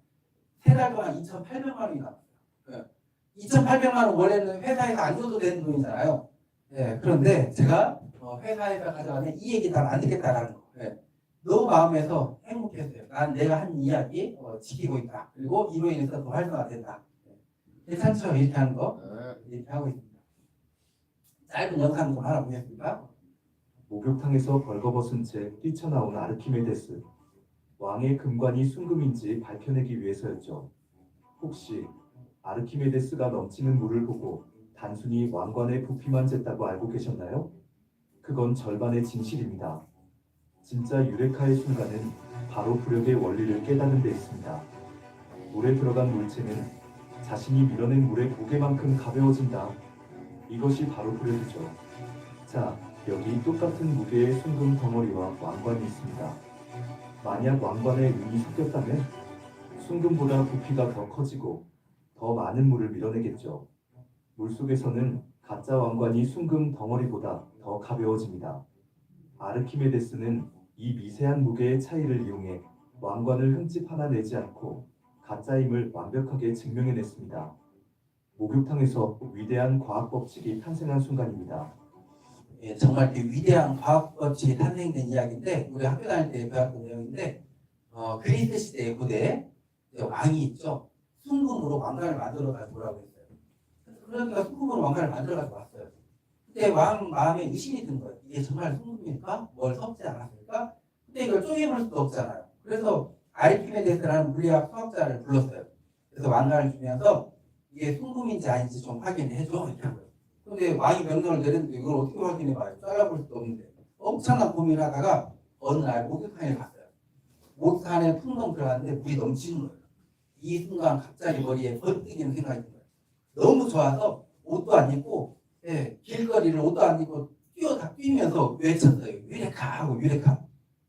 Speaker 1: 3달 동안 2,800만 원이 나왔어요. 2,800만 원 원래는 회사에서 안 줘도 되는 돈이잖아요. 네, 그런데 제가 회사에서 가져가면 이 얘기 다 안 듣겠다라는 거. 네. 너무 마음에서 행복했어요. 난 내가 한 이야기 지키고 있다. 그리고 이로 인해서 더 활성화 된다. 네. 괜찮죠? 이렇게 하는 거? 이렇게 하고 있습니다. 짧은 영상 좀 하나 보겠습니다.
Speaker 7: 목욕탕에서 벌거벗은 채 뛰쳐나온 아르키메데스. 왕의 금관이 순금인지 밝혀내기 위해서였죠. 혹시 아르키메데스가 넘치는 물을 보고 단순히 왕관의 부피만 쟀다고 알고 계셨나요? 그건 절반의 진실입니다. 진짜 유레카의 순간은 바로 부력의 원리를 깨닫는 데 있습니다. 물에 들어간 물체는 자신이 밀어낸 물의 무게만큼 가벼워진다. 이것이 바로 부력이죠. 자, 여기 똑같은 무게의 순금 덩어리와 왕관이 있습니다. 만약 왕관에 은이 섞였다면 순금보다 부피가 더 커지고 더 많은 물을 밀어내겠죠. 물속에서는 가짜 왕관이 순금 덩어리보다 더 가벼워집니다. 아르키메데스는 이 미세한 무게의 차이를 이용해 왕관을 흠집 하나 내지 않고 가짜임을 완벽하게 증명해냈습니다. 목욕탕에서 위대한 과학 법칙이 탄생한 순간입니다.
Speaker 1: 예, 정말 그 위대한 과학 법칙이 탄생된 이야기인데 우리 학교 다닐 때 배웠던 내용인데 그리스 시대의 고대 왕이 있죠. 순금으로 왕관을 만들어 가지고 오라고 했어요. 그러니까 순금으로 왕관을 만들어 가지고 왔어요. 그때 왕 마음에 의심이 든 거예요. 이게 정말 순금일까? 뭘 섞지 않았을까? 근데 이걸 쪼개볼 수도 없잖아요. 그래서 아르키메데스라는 물리학 수학자를 불렀어요. 그래서 왕관을 주면서 이게 순금인지 아닌지 좀 확인해줘 이렇게 한 거예요. 근데 왕이 명령을 내렸는데 이걸 어떻게 확인해봐요? 잘라볼 수도 없는데 엄청난 고민을 하다가 어느 날 목욕탕에 갔어요. 목욕탕에 풍덩 들어갔는데 물이 넘치는 거예요. 이 순간 갑자기 머리에 번뜩이는 생각이 든 거예요. 너무 좋아서 옷도 안 입고 길거리를 옷도 안 입고 뛰면서 외쳤어요. 유레카 하고 유레카.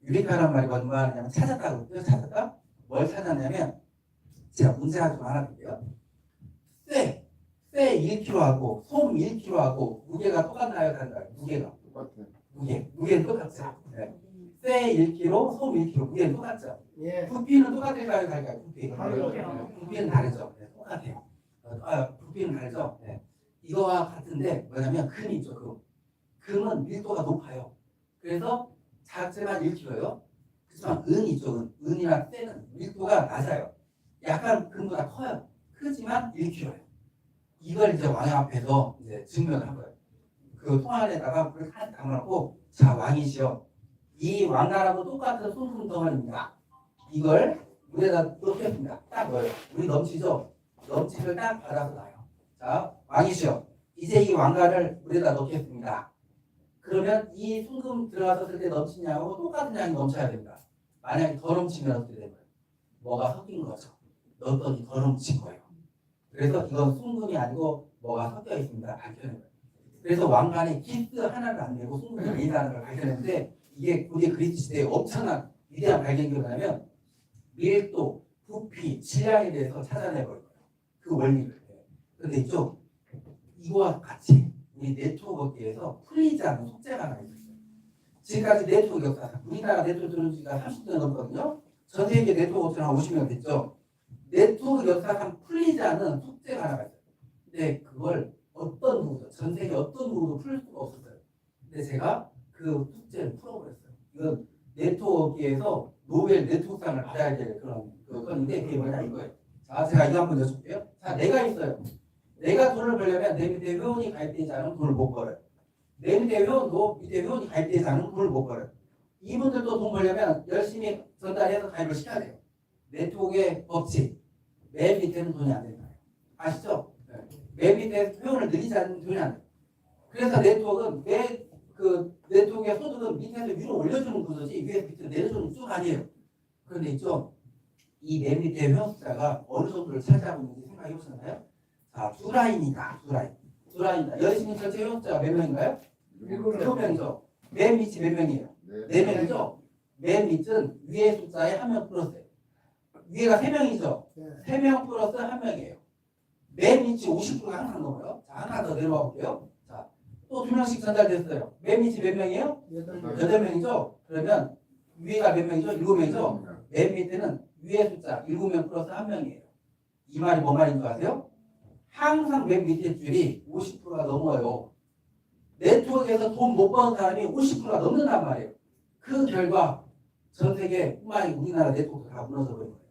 Speaker 1: 유레카란 말이 무슨 말이냐면 찾았다고. 그래서 찾았다? 뭘 찾았냐면 제가 문제가 좀 하나 드릴게요. 쇠 1kg하고 솜 1kg하고 무게가 똑같나요? 달라요? 무게가. 무게는 똑같죠. 네. 쇠 1kg, 솜 1kg, 무게는 똑같죠.
Speaker 3: 예.
Speaker 1: 부피는 똑같을까요? 다를까요? 부피는 다르죠. 네, 똑같아요. 부피는 다르죠. 네. 이거와 같은데 뭐냐면 금이 있죠. 금은 밀도가 높아요. 그래서 자체만 1kg예요. 그렇지만 은이 있죠. 은이나 쇠는 밀도가 낮아요. 약간 금보다 커요. 크지만 1kg예요. 이걸 이제 왕 앞에서 이제 증명을 한 거예요. 그 통 안에다가 물을 한 담아놓고 자 왕이시여 이 왕나라하고 똑같은 손금 덩어리입니다. 이걸 물에다 넣겠습니다. 딱 넣어요. 물이 넘치죠? 넘치를 딱 받아서 놔요. 자 왕이시여 이제 이 왕관을 물에다 넣겠습니다. 그러면 이 순금 들어갔을 때 넘친 양하고 똑같은 양이 넘쳐야 됩니다. 만약에 더 넘치면 어떻게 되는 거예요? 뭐가 섞인 거죠. 넣었더니 더 넘친 거예요. 그래서 이건 순금이 아니고 뭐가 섞여 있습니다. 밝혀낸 거예요. 그래서 왕관에 기스 하나를 안 내고 순금이 아니라는 걸 밝혀냈는데 이게 고대 그리스 시대에 엄청난 위대한 발견이 뭐냐면 밀도, 부피, 질량에 대해서 찾아내버릴 거예요. 그 원리를. 그런데 이거와 같이 우리 네트워크계에서 풀리지 않은 속죄가 하나 있었어요. 지금까지 네트워크 역사, 우리나라 네트워크 들어온 지가 30년 넘거든요. 전 세계 네트워크 한 50년 됐죠. 네트워크 역사상 풀리지 않은 숙제가 하나가 있어요. 근데 그걸 어떤 누구도, 전 세계 어떤 누구도 풀 수가 없었어요. 근데 제가 그 숙제를 풀어버렸어요. 이건 네트워크에서 노벨 네트워크상을 받아야 될 그런 건인데 그게 뭐냐 이거예요. 자, 제가 이거 한번 여쭤볼게요. 자, 내가 있어요. 내가 돈을 벌려면 내 밑에 회원이 가입되지 않으면 돈을 못 벌어요. 내 밑에 회원도 밑에 회원이 가입되지 않으면 돈을 못 벌어요. 이분들도 돈 벌려면 열심히 전달해서 가입을 시켜야 돼요. 네트워크의 법칙. 맨 밑에는 돈이 안 된다. 아시죠? 맨 밑에 회원을 늘리지 않으면 돈이 안 돼요. 그래서 네트워크는 네트워크의 소득은 밑에서 위로 올려주는 구조지 위에서 밑으로 내려주는 구조가 아니에요. 그런데 이 맨 밑에 회원 숫자가 어느 정도를 차지하고 있는지 생각해 보셨나요? 자, 두 라인이다. 두 라인이다. 열심히 전체 회원 숫자가 몇 명인가요? 7명이죠. 맨 밑이 몇 명이에요? 4명이죠. 맨 밑은 위에 숫자에 한 명 플러스예요. 위에가 3명이죠. 3명 플러스 1명이에요. 맨 밑이 50%가 항상 넘어요. 자, 하나 더 내려와 볼게요. 자, 또 2명씩 전달됐어요. 맨 밑이 몇 명이에요? 8명이죠. 그러면 위에가 몇 명이죠? 7명이죠. 맨 밑에는 위에 숫자 7명 플러스 1명이에요. 이 말이 뭔 말인 줄 아세요? 항상 맨 밑에 줄이 50%가 넘어요. 네트워크에서 돈 못 버는 사람이 50%가 넘는단 말이에요. 그 결과 전 세계뿐만 아니라 우리나라 네트워크가 다 무너져 버린 거예요.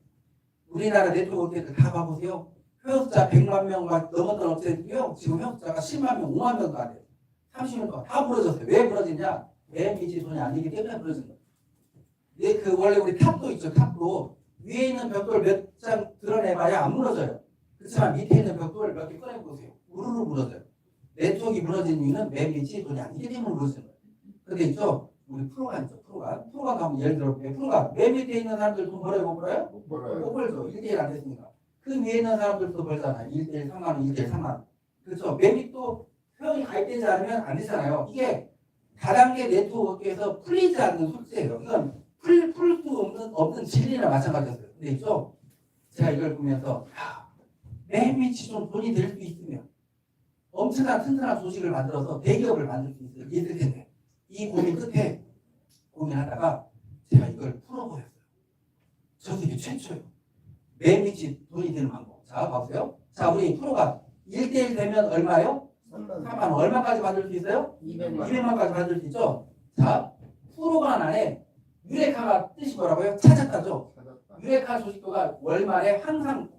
Speaker 1: 우리나라 네트워크를 다 봐보세요. 회원 숫자 100만 명과 넘었던 업체들이요. 지금 회원 숫자가 10만 명, 5만 명도 안 돼요. 30년 동안 다 부러졌어요. 왜 부러지냐? 맨 밑에 돈이 안 되기 때문에 부러진 거예요. 원래 우리 탑도 있죠. 탑도. 위에 있는 벽돌 몇 장 드러내봐야 안 무너져요. 그렇지만 밑에 있는 벽돌 몇 개 꺼내보세요. 우르르 무너져요. 네트워크가 무너진 이유는 맨 밑에 돈이 안 되기 때문에 무너지는 거예요. 근데 우리 프로가 있죠. 프로가 가면 예를 들어 프로가 맨 밑에 있는 사람들 돈 벌어요? 못 벌어요? 못 벌죠. 1대1 안 됐으니까. 그 위에 있는 사람들도 벌잖아요. 1대1 3만 원, 1대1 3만 원. 그렇죠. 맨 밑도 회원이 가입되지 않으면 안 되잖아요. 이게 다단계 네트워크에서 풀리지 않는 숙제예요. 이건 풀 수 없는 진리나 마찬가지였어요. 근데 제가 이걸 보면서 맨 밑이 좀 돈이 될 수 있으면 엄청난 튼튼한 조직을 만들어서 대기업을 만들 수 있어요. 이해될 텐데 이 고민 끝에 고민하다가 제가 이걸 풀어버렸어요. 전 세계 최초예요. 맨 밑이 돈이 되는 방법. 자, 봐보세요. 자, 우리 프로가 1대1 되면 얼마요? 3만 원. 얼마까지 받을 수 있어요? 200만까지 받을 수 있죠? 자, 프로그램 안에 유레카가 뜻이 뭐라고요? 찾았다죠? 유레카 조직도가 월말에 항상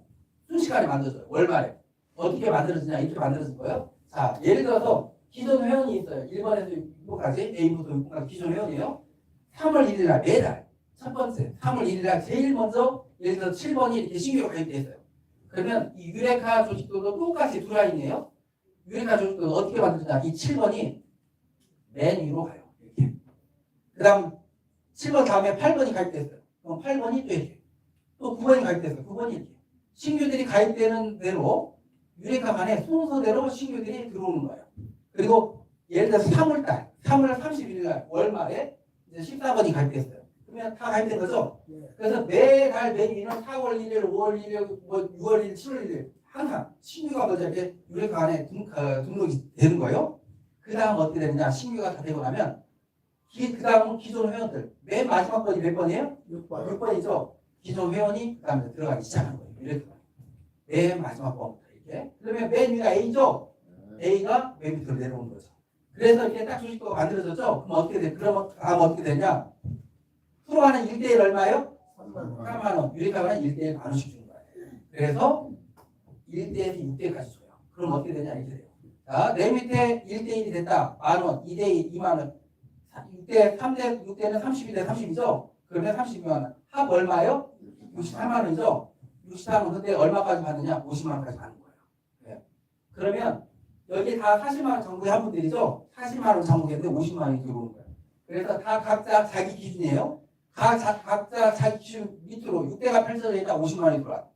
Speaker 1: 순식간에 만들어져요. 월말에. 어떻게 만들어지냐? 이렇게 만들어진 거예요. 자, 예를 들어서 기존 회원이 있어요. 1번에서 6번까지, A부터 6번까지 기존 회원이에요. 3월 1일 날 매달 첫 번째 3월 1일 날 제일 먼저 예를 들어서 7번이 이렇게 신규로 가입돼 있어요. 그러면 이 유레카 조직도도 똑같이 두 라인이에요. 유레카 조직도는 어떻게 만들어지냐? 이 7번이 맨 위로 가요. 이렇게. 그 다음 7번 다음에 8번이 가입됐어요. 그럼 8번이 또 이렇게. 또 9번이 가입됐어요. 9번이 이렇게. 신규들이 가입되는 대로 유레카 간에 순서대로 신규들이 들어오는 거예요. 그리고 예를 들어서 3월 31일 날 월말에 이제 14번이 가입됐어요. 그러면 다 가입된 거죠? 그래서 매달 매일은 4월 1일, 5월 1일, 뭐 6월 1일, 7월 1일 항상 신규가 먼저 이렇게 유레카 안에 등록이 되는 거예요. 그 다음 어떻게 되느냐? 신규가 다 되고 나면 그 다음은 기존 회원들 맨 마지막 번이 몇 번이에요? 6번이죠. 기존 회원이 그 다음에 들어가기 시작하는 거예요. 이렇게 맨 마지막 번부터 이렇게. 그러면 맨 위가 A죠. A가 맨 밑으로 내려오는 거죠. 그래서 이렇게 딱 주식도가 만들어졌죠. 그럼 어떻게 돼? 그러면 다음 어떻게 되냐? 프로하는 1대1 얼마예요? 3만 원. 유리카는 1대1 만 원씩 주는 거예요. 그래서 1대에서 6대까지 줘요. 그럼 어떻게 되냐? 이렇게 돼요. 자, 내 밑에 1대1이 됐다. 만 원, 2대2, 2만 원. 6대, 3대, 6대는 32대 30이죠? 그러면 32만 원. 합 얼마예요? 64만 원이죠? 64만 원. 근데 얼마까지 받느냐? 50만 원까지 받는 거예요. 네. 그러면 여기 다 40만 원 정부의 분들이죠? 40만 원 정부했는데 50만 원이 들어오는 거예요. 그래서 다 각자 자기 기준이에요. 각자 자기 기준 밑으로 6대가 펼쳐져 있다 50만 원이 들어와요.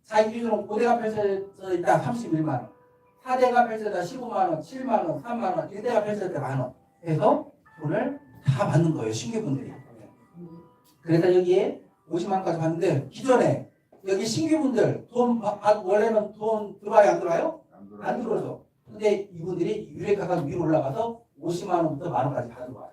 Speaker 1: 자기 기준으로 5대가 펼쳐져 있다 31만 원. 4대가 펼쳐져 있다 15만 원, 7만 원, 3만 원, 1대가 펼쳐져 있다 만 원. 해서 돈을 다 받는 거예요. 신규분들이. 그래서 여기에 50만 원까지 받는데 기존에 여기 신규분들 원래는 돈 들어와요? 안 들어와요? 안 들어오죠. 근데 이분들이 유레카가 위로 올라가서 50만 원부터 만 원까지 받은 거예요.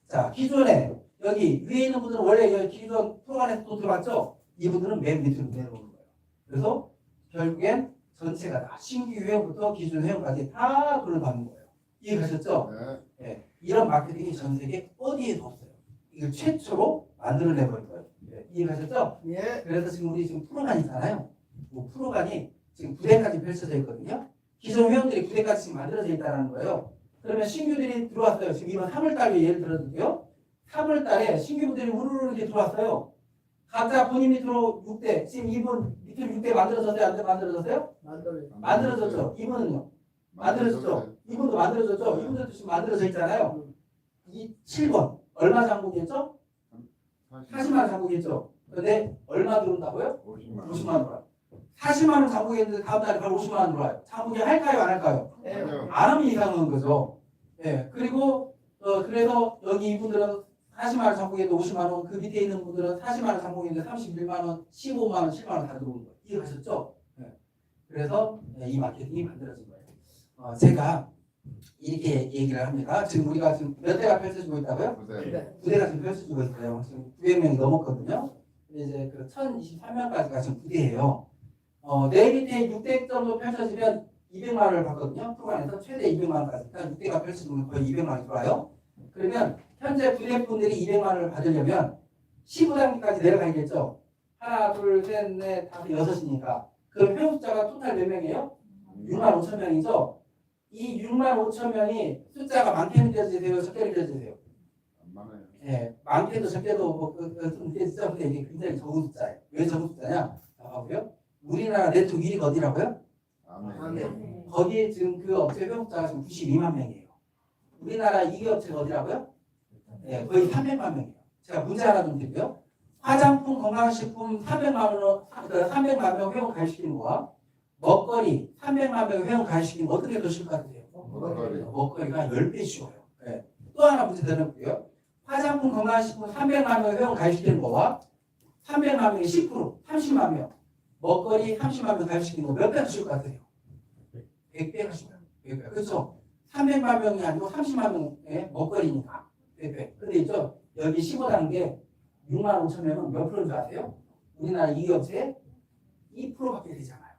Speaker 1: 자, 기존에 여기 위에 있는 분들은 원래 여기 기존 프로그램에서 돈 들어왔죠? 이분들은 맨 밑으로 내려오는 거예요. 그래서 결국엔 전체가 다 신규 회원부터 기존 회원까지 다 돈을 받는 거예요. 이해가셨죠? 네. 이런 마케팅이 전 세계 어디에도 없어요. 이걸 최초로 만들어내버린 거예요. 네. 이해가셨죠?
Speaker 3: 예.
Speaker 1: 그래서 지금 우리 지금 프로간이 있잖아요. 뭐 프로간이 지금 9대까지 펼쳐져 있거든요. 기존 회원들이 9대까지 지금 만들어져 있다는 거예요. 그러면 신규들이 들어왔어요. 지금 이번 3월달에 예를 들어줄게요. 3월달에 신규분들이 우르르 이렇게 들어왔어요. 각자 본인 밑으로 6대, 지금 이분 밑으로 6대 만들어졌어요? 안 만들어졌어요? 만들어졌죠. 이분은요? 만들어졌죠. 이분도 만들어졌죠. 이분들도 지금 만들어져 있잖아요. 이 7번 얼마 장국이었죠? 40만 원 장국이었죠. 근데 얼마 들어온다고요? 50만 원 들어와요. 40만 원 장국이었는데 다음 달에 바로 50만 원 들어와요. 장국이 할까요? 안 할까요? 안 하면 이상한 거죠. 예. 그리고 그래서 여기 이분들은 40만 원 장국에도 50만 원, 그 밑에 있는 분들은 40만 원 장국인데 31만 원, 15만 원, 7만 원 다 들어오는 거예요. 이해가셨죠? 예. 그래서 이 마케팅이 만들어진 거예요. 제가 이렇게 얘기를 합니다. 지금 우리가 지금 몇 대가 펼쳐지고 있다고요? 9대가 지금 펼쳐지고 있어요. 지금 900명이 넘었거든요. 이제 그 1023명까지가 지금 9대예요. 내 밑에 6대 정도 펼쳐지면 200만 원을 받거든요. 프로그램에서 최대 200만 원까지. 그러니까 6대가 펼쳐지면 거의 200만 원이 들어와요. 그러면 현재 9대 분들이 200만 원을 받으려면 15단계까지 내려가야겠죠. 하나, 둘, 셋, 넷, 다섯, 여섯이니까. 그럼 회원 숫자가 토탈 몇 명이에요? 6만 5천 명이죠. 이 6만 5천 명이 숫자가 많게 느껴지세요? 적게 느껴지세요? 예, 많게도 적게도 좀 느껴지죠. 근데 이게 굉장히 적은 숫자예요. 왜 적은 숫자냐? 봐보고요. 우리나라 네트워크 1위가 어디라고요? 네. 거기에 지금 그 업체 회원숫자가 지금 92만 명이에요. 우리나라 2위 업체가 어디라고요? 네, 거의 300만 명이에요. 제가 문제 하나 좀 드릴게요. 화장품, 건강식품 300만 명 회원 가입시키는 거와 먹거리 300만 명 회원 가입시키는 거 어떻게 더 쉬울 것 같으세요? 먹거리가 10배 쉬워요. 네. 또 하나 문제 드려볼게요. 화장품, 건강식품 300만 명 회원 가입시키는 거와 300만 명이 10%, 30만 명 먹거리 30만 명 가입시키는 거 몇 배가 쉬울 것 같으세요? 100배가 쉬워요. 100배. 그렇죠? 300만 명이 아니고 30만 명의 먹거리니까 100배. 근데 있죠? 여기 15단계 6만 5천 명은 몇 프로인 줄 아세요? 우리나라 이 업체의 2%밖에 되잖아요.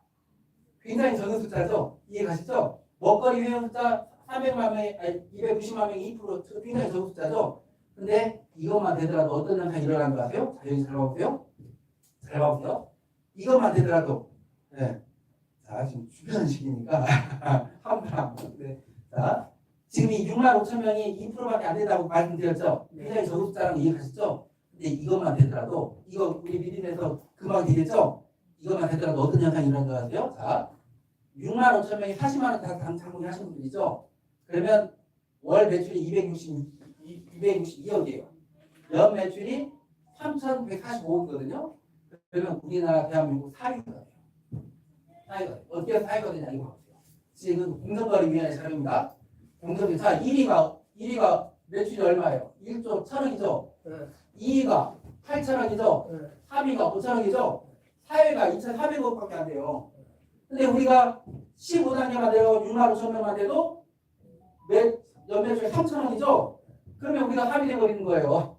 Speaker 1: 굉장히 적은 숫자죠? 이해가시죠? 먹거리 회원 숫자 300만 명이, 아니 290만 명이 2% 굉장히 적은 숫자죠? 근데 이것만 되더라도 어떤 현상이 일어나는 거 아세요? 자, 여기 잘 봐보세요. 잘 봐보세요. 이것만 되더라도, 네. 자, 지금 주변 시기니까 함부로 안 보는데. 자, 지금 이 6만 5천 명이 2%밖에 안 된다고 말씀드렸죠? 굉장히 적은 숫자라는 거 이해가시죠? 근데 이것만 되더라도, 이거 우리 미디에서 금방 되겠죠? 이것만 되더라도 어떤 현상이 일어나는 거 아세요? 자, 6만 5천 명이 40만 원 다 장모님 하시는 분이죠? 그러면 월 매출이 262억이에요. 연 매출이 3,145억이거든요. 그러면 우리나라 대한민국 4위가 돼요. 4위가 돼요. 어떻게 4위가 되냐 이거 보세요. 지금 공정거래위원회 자료입니다. 공정거래 자 1위가 매출이 얼마예요? 1조 1,000억이죠. 2위가 8,000억이죠. 3위가 5,000억이죠. 4위가 2,400억밖에 안 돼요. 근데 우리가 15단계만 돼요. 6만 5천 명만 돼도 연매출이 3,000원이죠. 그러면 우리가 4위 돼버리는 거예요.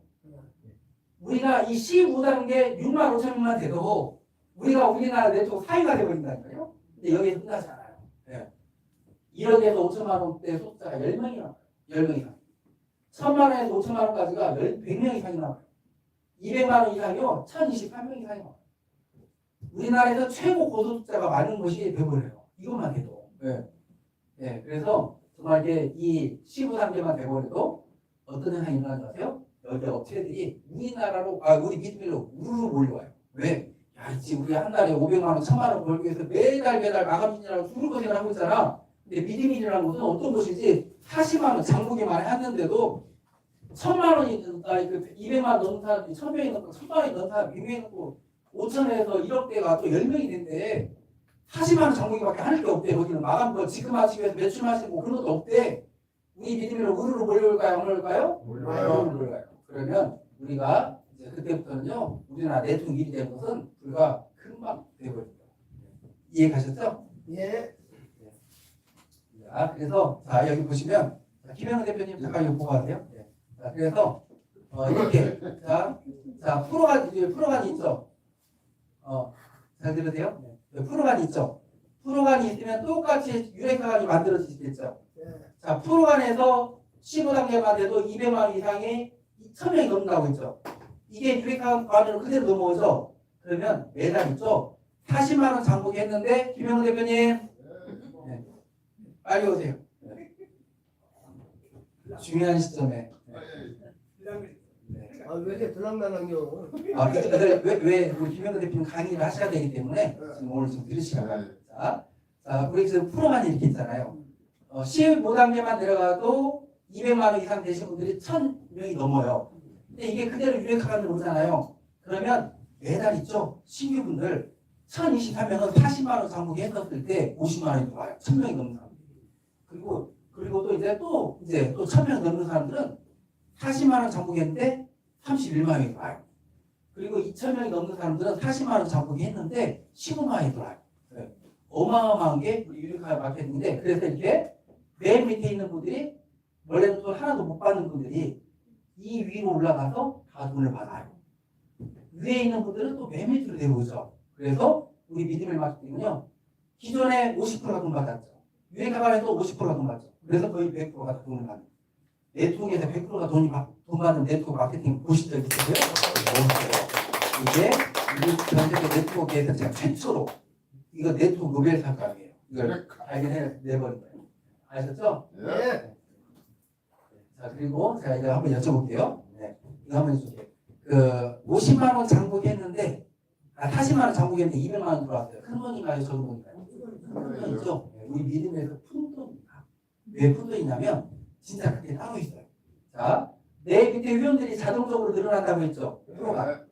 Speaker 1: 우리가 이 15단계 6만 5천 명만 돼도 우리가 우리나라 네트워크 4위가 돼버린다니까요. 근데 여기서 끝나지 않아요. 네. 1억에서 5천만 원대 소득자가 10명이 나와요. 10명이. 1,000만 원에서 5천만 원까지가 100명 이상이 나와요. 200만 원 이상이요. 1,028명 이상이 나와요. 우리나라에서 최고 고소득자가 많은 곳이 돼버려요. 이것만 해도. 네. 네. 그래서 정말 이게 이 15단계만 돼버려도 어떤 현상이 일어나는 것 같아요? 여기 업체들이 우리 미드밀로 우르르 몰려와요. 왜? 야, 지금 우리 한 달에 500만 원, 1,000만 원 벌기 위해서 매달 마감진이라고 죽을 고생을 하고 있잖아. 근데 미드밀이라는 것은 어떤 곳이지? 40만 원 장보기만 했는데도 1,000만 원이 200만 원 넘는 사람이 1,000명이 넘고 1,000만 원이 넘는 사람이 100명이 넘고 5천에서 1억대가 또 10명이 된대. 40만 원 장보기밖에 할 게 없대. 거기는 마감 지금 하시기 위해서 매출 하시고 그런 것도 없대. 우리 믿음으로 우르르 몰려올까요? 안 올까요? 몰려요. 그러면 우리가 이제 그때부터는요, 우리나라 내통 일이 되는 것은 불과 금방 되거든요. 이해 가셨죠?
Speaker 8: 예.
Speaker 1: 자, 그래서 자 여기 보시면 김영우 대표님 잠깐 이거 보고 가세요. 네. 자, 그래서 이렇게 자 프로간이 있죠. 잘 들으세요? 네. 프로간이 있죠. 프로간이 있으면 똑같이 유레카간이 만들어지겠죠. 자, 프로간에서 15단계만 돼도 200만 원 이상의 1,000명이 넘는다고 했죠. 이게 유레카간으로 그대로 넘어오죠. 그러면 매달 있죠. 40만 원 장보기 했는데 김영우 대표님 네. 빨리 오세요. 네. 중요한 시점에.
Speaker 8: 아, 왜 이렇게 들락날락요?
Speaker 1: 왜 우리 김영우 대표님 강의를 하셔야 되기 때문에 지금 오늘 좀 들으시라고. 자, 우리 지금 프로간이 이렇게 있잖아요. 15단계만 내려가도 200만 원 이상 되신 분들이 1,000명이 넘어요. 근데 이게 그대로 유레카간으로 오잖아요. 그러면 매달 있죠. 신규분들 1,023명은 40만 원 장보기 했었을 때 50만 원이 들어와요. 1,000명이 넘는 사람들. 그리고 또 이제 또 1,000명 넘는 사람들은 40만 원 장보기 했는데 31만 원이 들어와요. 그리고 2,000명이 넘는 사람들은 40만 원 장보기 했는데 15만 원이 들어와요. 네. 어마어마한 게 우리 유레카 마케팅인데, 그래서 이렇게 맨 밑에 있는 분들이 원래는 돈 하나도 못 받는 분들이 이 위로 올라가서 다 돈을 받아요. 위에 있는 분들은 또 맨 밑으로 내려오죠. 그래서 우리 믿음의 마케팅은요, 기존에 50%가 돈 받았죠. 유레카간에도 50%가 돈 받죠. 그래서 거의 100%가 돈을 받는. 네트워크에서 100%가 돈 받는 네트워크 마케팅 보신 적 있으세요? 이게 전 세계 네트워크에서 제가 최초로 이거 네트워크 노벨 상감이에요. 이걸 발견해내버린 거예요. 아셨죠?
Speaker 8: 예.
Speaker 1: 자, 그리고 제가 이거 한번 여쭤볼게요. 네. 이거 한번 해주세요. 50만 원 장보기 했는데, 40만 원 장보기 했는데 200만 원 들어왔어요. 큰 돈인가요? 적은 돈인가요? 큰 돈이죠. 우리 믿음에서 푼 돈입니다. 왜 푼 돈이냐면, 진짜 그게 따로 있어요. 자, 내 밑에 회원들이 자동적으로 늘어난다고 했죠. 프로가.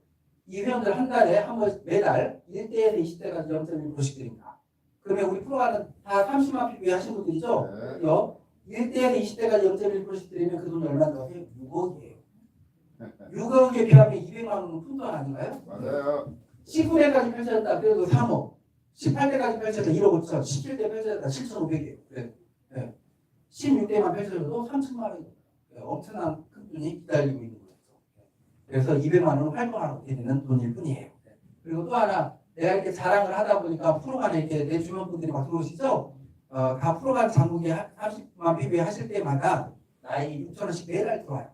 Speaker 1: 이 회원들 한 달에 매달 1대에서 20대까지 0.1%씩 드립니다. 그러면 우리 프로가는 다 30만 PB 하신 분들이죠? 그죠? 1대에서 20대까지 0.1%씩 드리면 그 돈이 얼마 들어가요? 6억이에요. 6억에 비하면 200만 원은 푼 돈 아닌가요?
Speaker 9: 맞아요.
Speaker 1: 19대까지 펼쳐졌다. 그래도 3억. 18대까지 펼쳐졌다. 1억 5천. 17대 펼쳐졌다. 7,500이에요. 그래. 네. 16대만 펼쳐져도 3천만 원이 엄청난 큰 돈이 기다리고 있는 거죠. 그래서 200만 원은 활동하고 되는 돈일 뿐이에요. 그리고 또 하나, 내가 이렇게 자랑을 하다 보니까 프로간에 이렇게 내 주변 분들이 막 들어오시죠? 다 프로간 장국에 30만 PB 하실 때마다 나이 6,000원씩 매달 들어와요.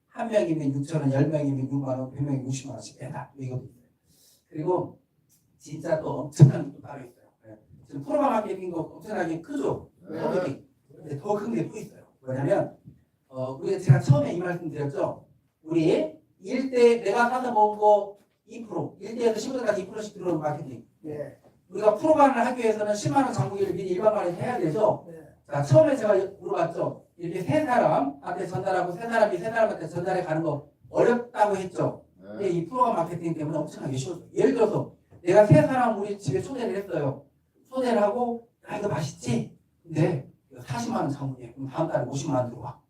Speaker 1: 한 명이면 6,000원, 10명이면 6만 원, 100명이면 60만 원씩 매달. 이것도 있어요. 그리고 진짜 또 엄청난 게 또 따로 있어요. 지금 프로간 마케팅도 엄청나게 크죠? 근데 더 큰 게 또 있어요. 뭐냐면 우리가 제가 처음에 이 말씀 드렸죠. 우리 1대 내가 사서 먹은 거 2%, 1대에서 15대까지 2%씩 들어오는 마케팅.
Speaker 8: 예.
Speaker 1: 우리가 프로그램을 하기 위해서는 10만 원 장부기를 미리 일반만에 해야 되죠.
Speaker 8: 네.
Speaker 1: 자, 처음에 제가 물어봤죠. 이렇게 세 사람한테 전달하고 세 사람이 세 사람한테 전달해 가는 거 어렵다고 했죠. 근데 이 프로그램 마케팅 때문에 엄청나게 쉬워요. 예를 들어서 내가 세 사람 우리 집에 초대를 했어요. 초대를 하고 야 이거 맛있지? 근데 40만 원 장부에 그럼 다음 달에 50만 원 들어와.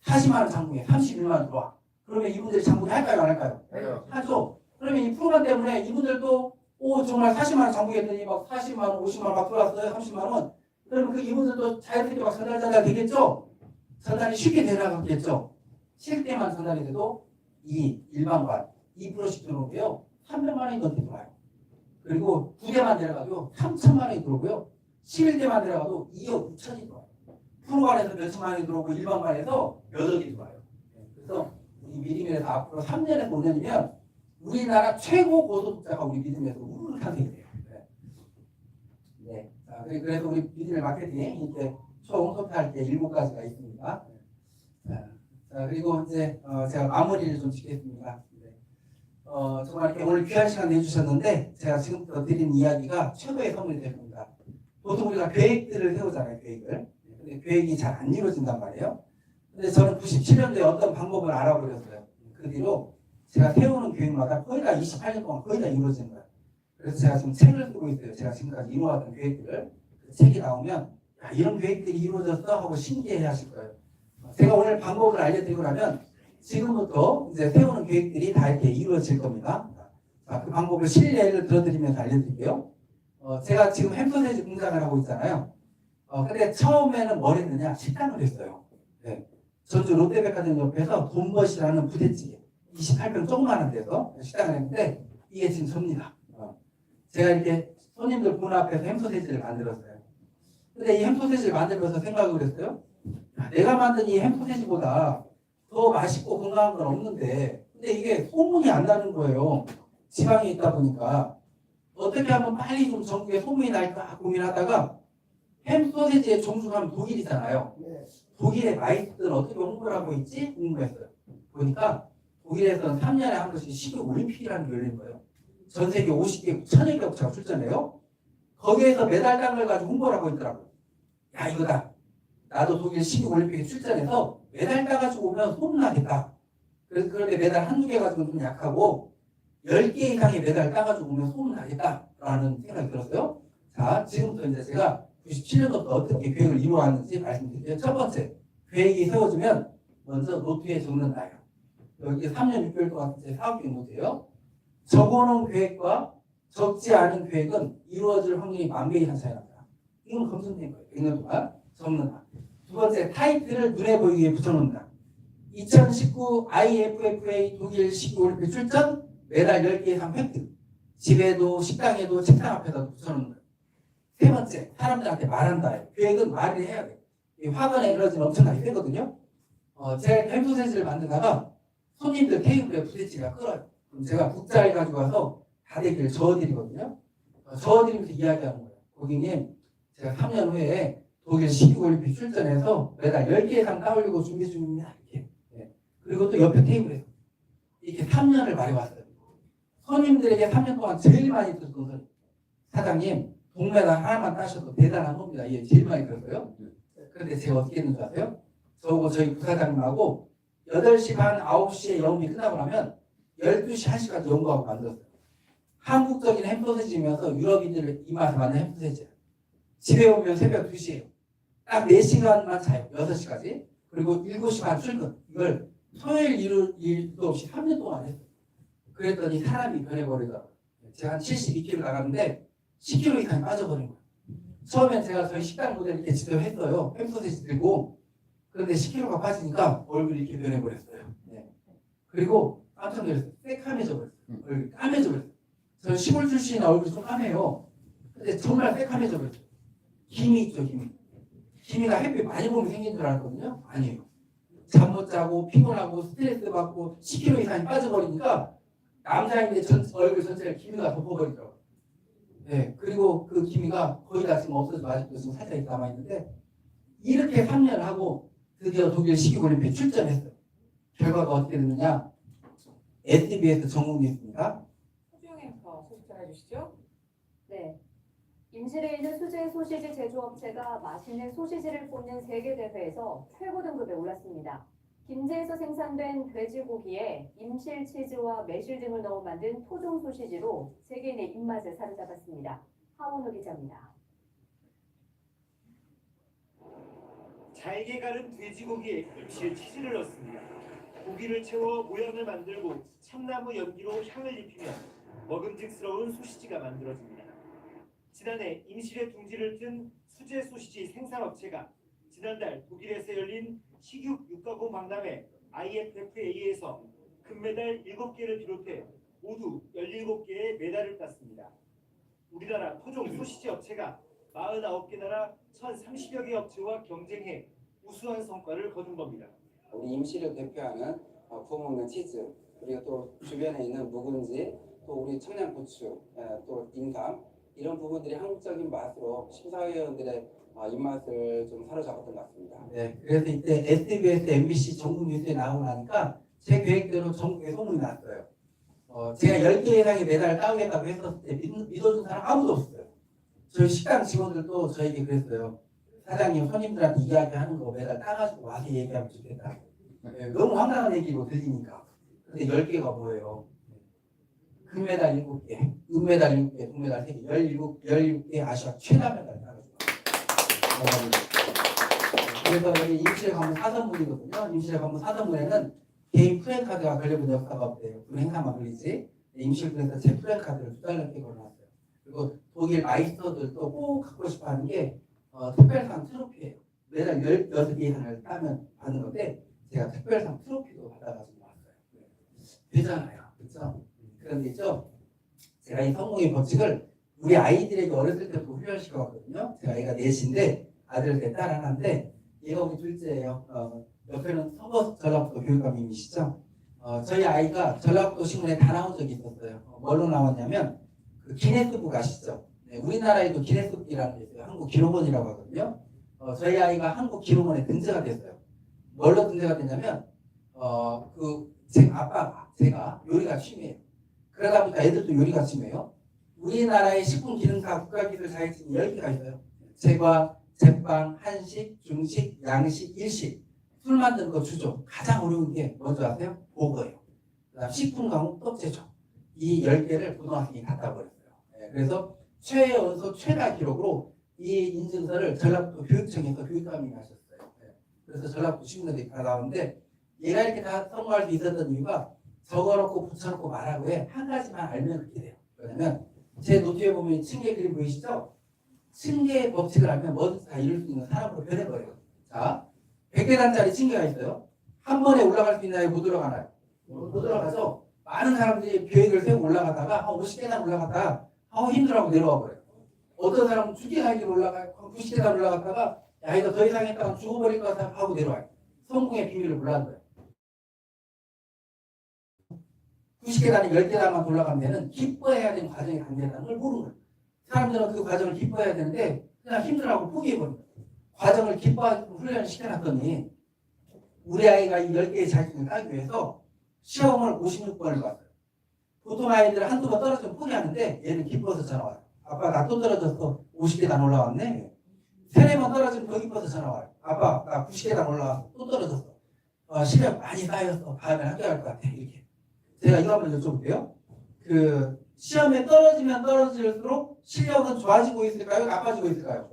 Speaker 1: 40만 원 장부에 31만 원 들어와. 그러면 이분들이 장부에 할까요 안 할까요? 하죠. 그러면 이 프로그램 때문에 이분들도 오 정말 40만 원 장부했더니 막 40만 원, 50만 원 막 들어왔어요. 30만 원. 그러면 그 이분들도 자연스럽게 막 전달 되겠죠? 전달이 쉽게 되나가겠죠? 쉴 때만 전달이 돼도 이 일반관 2%씩 들어오고요. 300만 원이 넘게 들어와요. 그리고 9대만 내려가도 3천만 원이 들어오고요. 11대만 내려가도 2억 6천이 들어와요. 프로관에서 몇천만 원이 들어오고 일반관에서 몇 억이 들어와요. 그래서 이 미리면에서 앞으로 3년에서 5년이면 우리나라 최고 고소득자가 우리 믿음에서 우르르 탄생이 돼요. 네. 자, 그래서 우리 믿음의 마케팅 이렇게 총 소개할 게 7가지가 있습니다. 자, 그리고 이제 제가 마무리를 좀 짓겠습니다. 네. 정말 이렇게 오늘 귀한 시간 내주셨는데 제가 지금부터 드린 이야기가 최고의 선물이 될 겁니다. 보통 우리가 계획들을 세우잖아요, 계획을. 근데 계획이 잘 안 이루어진단 말이에요. 근데 저는 97년도에 어떤 방법을 알아버렸어요. 그 뒤로 제가 세우는 계획마다 거의 다 28년 동안 거의 다 이루어진 거예요. 그래서 제가 지금 책을 쓰고 있어요. 제가 지금까지 이루어왔던 계획들을. 그 책이 나오면 야, 이런 계획들이 이루어졌어 하고 신기해 하실 거예요. 제가 오늘 방법을 알려드리고 나면 지금부터 이제 세우는 계획들이 다 이렇게 이루어질 겁니다. 자, 그 방법을 실례를 들어드리면서 알려드릴게요. 제가 지금 햄버거즈 공장을 하고 있잖아요. 근데 처음에는 뭘 했느냐? 식당을 했어요. 네. 전주 롯데백화점 옆에서 돈벗이라는 부대찌개 28평 조그마한 데서 식당을 했는데 이게 지금 접니다. 제가 이렇게 손님들 문 앞에서 햄소세지를 만들었어요. 근데 이 햄소세지를 만들면서 생각을 했어요. 야, 내가 만든 이 햄소세지보다 더 맛있고 건강한 건 없는데 근데 이게 소문이 안 나는 거예요. 지방에 있다 보니까 어떻게 하면 빨리 좀 전국에 소문이 날까 고민하다가 햄소세지의 종주하면 독일이잖아요. 독일의 마이스터는 어떻게 홍보를 하고 있지? 궁금했어요. 보니까 독일에서는 3년에 한 번씩 식욕 올림픽이라는 게 열리는 거예요. 전 세계 50개, 1000여 개 업체가 출전해요. 거기에서 메달 딴 걸 가지고 홍보를 하고 있더라고요. 야, 이거다. 나도 독일 식욕 올림픽에 출전해서 메달 따가지고 오면 소문나겠다. 그래서 그런데 메달 한두 개 가지고는 좀 약하고 10개 이상의 메달 따가지고 오면 소문나겠다라는 생각이 들었어요. 자, 지금부터 이제 제가 97년도부터 어떻게 계획을 이루어왔는지 말씀드릴게요. 첫 번째, 계획이 세워지면 먼저 노트에 적는다요. 여기 3년 6개월 동안 제 사업계획 노트예요. 적어놓은 계획과 적지 않은 계획은 이루어질 확률이 10,000배 이상 차이 납니다. 이건 검증된 거예요. 100년 동안 적는다. 두 번째, 타이틀을 눈에 보이게 붙여놓는다. 2019 IFFA 독일 식올림픽 출전 메달 10개 이상 획득. 집에도 식당에도 책상 앞에다 붙여놓는 거예요. 세 번째, 사람들한테 말한다. 계획은 말을 해야 돼요. 화관의 에너지는 엄청나게 세거든요. 제가 햄소세지를 만들다가 손님들 테이블에 부대찌개가 끓어요. 그럼 제가 국자를 가지고 와서 다대기를 저어드리거든요. 저어드리면서 이야기하는 거예요. 고객님, 제가 3년 후에 독일 식올림픽 출전해서 메달 10개 이상 따오려고 준비 중입니다. 이렇게. 네. 그리고 또 옆에 테이블에서 이렇게 3년을 말해왔어요. 손님들에게 3년 동안 제일 많이 들었던 소리. 사장님, 동메달 하나만 따셔도 대단한 겁니다. 이게 제일 많이 들었어요. 그런데 제가 어떻게 했는지 아세요? 저하고 저희 부사장님하고 8시 반, 9시에 영업이 끝나고 나면 12시, 1시까지 연구하고 만들었어요. 한국적인 햄소세지면서 유럽인들 입맛에 맞는 햄소세지. 집에 오면 새벽 2시에요. 딱 4시간만 자요. 6시까지. 그리고 7시 반 출근. 이걸 토요일 일도 없이 3년 동안 했어요. 그랬더니 사람이 변해버리더라고요. 제가 한 72kg 나갔는데 10kg 이상이 빠져버린 거예요. 처음엔 제가 저희 식당 모델 이렇게 직접 했어요. 햄소세지 들고. 그런데 10kg가 빠지니까 얼굴이 이렇게 변해버렸어요. 네. 그리고 깜짝 놀랐어요. 새카매져 버렸어요. 얼굴이 까매져 버렸어요. 저는 시골 출신이라 얼굴이 좀 까매요. 근데 정말 새카매져 버렸어요. 힘이 있죠, 힘이. 힘이가 햇빛 많이 보면 생긴 줄 알았거든요. 아니에요. 잠 못 자고 피곤하고 스트레스 받고 10kg 이상이 빠져버리니까 남자인데 얼굴 전체를 기미가 덮어버리더라고요. 네, 그리고 그 기미가 거의 다 지금 없어져 아직도 지금 살짝 남아있는데 이렇게 3년을 하고 드디어 독일 식이올림픽 출전했어요. 결과가 어떻게 됐느냐? SBS 전국뉴스입니다.
Speaker 9: 소주영 앵커 소식 전해주시죠.
Speaker 4: 네. 임실에 있는 수제 소시지 제조업체가 맛있는 소시지를 뽑는 세계 대회에서 최고 등급에 올랐습니다.
Speaker 10: 김제에서 생산된 돼지고기에 임실 치즈와 매실 등을 넣어 만든 토종 소시지로 세계인의 입맛을 사로잡았습니다. 하원호 기자입니다.
Speaker 11: 잘게 가른 돼지고기에 임실 치즈를 넣습니다. 고기를 채워 모양을 만들고 참나무 연기로 향을 입히면 먹음직스러운 소시지가 만들어집니다. 지난해 임실의 둥지를 튼 수제 소시지 생산업체가 지난달 독일에서 열린 식육 육가공 박람회 IFFA에서 금메달 7개를 비롯해 모두 17개의 메달을 땄습니다. 우리나라 토종 소시지 업체가 49개 나라 1,030여 개 업체와 경쟁해 우수한 성과를 거둔 겁니다.
Speaker 3: 우리 임시를 대표하는 구워먹는 치즈, 그리고 또 주변에 있는 묵은지, 또 우리 청양고추, 또 인삼 이런 부분들이 한국적인 맛으로 심사위원들의 입맛을 좀 사로잡았던 것 같습니다.
Speaker 1: 네, 그래서 이때 SBS, MBC 전국 뉴스에 나오고 나니까 제 계획대로 전국에 소문이 났어요. 제가 10개 이상의 메달을 따오겠다고 했었을 때 믿어준 사람 아무도 없어요. 저희 식당 직원들도 저에게 그랬어요. 사장님, 손님들한테 이야기하는 거 메달 따가지고 와서 얘기하면 좋겠다. 네, 너무 황당한 얘기로 들리니까. 근데 10개가 뭐예요? 금메달 7개, 은메달 7개, 동메달 3개, 17개 아시아 최다 메달 따가지고. 그래서 여기 임실에 가면 4선문이거든요. 임실에 가면 4선문에는 개인 프랜카드가 걸려본 역사가 없대요. 그 행사만 걸리지. 임실 그래서 제 프랜카드를 2달러께 걸어놨어요. 그리고 독일 마이스터들도 꼭 갖고 싶어 하는 게 특별상 트로피예요. 매달 16개 이상을 따면 받는 건데 제가 특별상 트로피도 받아가지고 왔어요. 되잖아요. 그렇죠? 그런데 있죠. 제가 이 성공의 법칙을 우리 아이들에게 어렸을 때부터 훈련시켜왔거든요. 제가 애가 넷인데 아들 셋, 딸 하나인데 얘가 우리 둘째예요. 옆에는 서버 전라북도 교육감님이시죠. 저희 아이가 전라북도 신문에 다 나온 적이 있었어요. 뭘로 나왔냐면 그 기네스북 아시죠? 네, 우리나라에도 기네스북이라는 게 있어요. 한국기록원이라고 하거든요. 저희 아이가 한국기록원에 등재가 됐어요. 뭘로 등재가 됐냐면 제 아빠가 제가 요리가 취미예요. 그러다 보니까 애들도 요리가 취미예요. 우리나라의 식품기능사 국가기술 자격증이 10개가 있어요. 제과, 제빵, 한식, 중식, 양식, 일식. 술 만드는 거 주죠. 가장 어려운 게 뭔지 아세요? 보거예요. 그다음 식품 과목 떡제죠. 이 10개를 고등학생이 갖다 버렸어요. 네, 그래서 최연소 최다 기록으로 이 인증서를 전라북도 교육청에서 교육감이 하셨어요. 네, 그래서 전라북도 시민들이 다 나오는데 얘가 이렇게 다 성공할 수 있었던 이유가 적어놓고 붙여놓고 말하고 해. 한 가지만 알면 그렇게 돼요. 왜냐면 제 노트에 보면 층계 그림 보이시죠? 층계의 법칙을 알면 뭐든지 다 이룰 수 있는 사람으로 변해버려요. 자, 100계단짜리 층계가 있어요. 한 번에 올라갈 수 있나요? 못 올라가나요? 못 올라가서 많은 사람들이 계획을 세우고 올라가다가 50계단 올라갔다가 힘들어하고 내려와 버려요. 어떤 사람은 2계단 올라가요. 90계단 올라갔다가 야 이거 더 이상 했다가 죽어버릴 것 같아 하고 내려와요. 성공의 비밀을 몰라는 거예요. 90계단에 10계단만 올라가면 되는 기뻐해야 되는 과정이 단계라는 걸 모르는 거예요. 사람들은 그 과정을 기뻐해야 되는데 그냥 힘들어하고 포기해버린 거예요. 과정을 기뻐하고 훈련을 시켜놨더니 우리 아이가 이 10개의 자격증을 따기 위해서 시험을 56번을 봤어요. 보통 아이들은 한두 번 떨어지면 포기하는데 얘는 기뻐서 전화 와요. 아빠 나 또 떨어졌어. 50계단 올라왔네. 3-4번 떨어지면 더 기뻐서 전화 와요. 아빠 나 90계단 올라왔어. 또 떨어졌어. 실력 많이 쌓였어. 다음에 합격할 것 같아. 이렇게. 제가 이거 한번 여쭤볼게요. 그 시험에 떨어지면 떨어질수록 실력은 좋아지고 있을까요? 나빠지고 있을까요?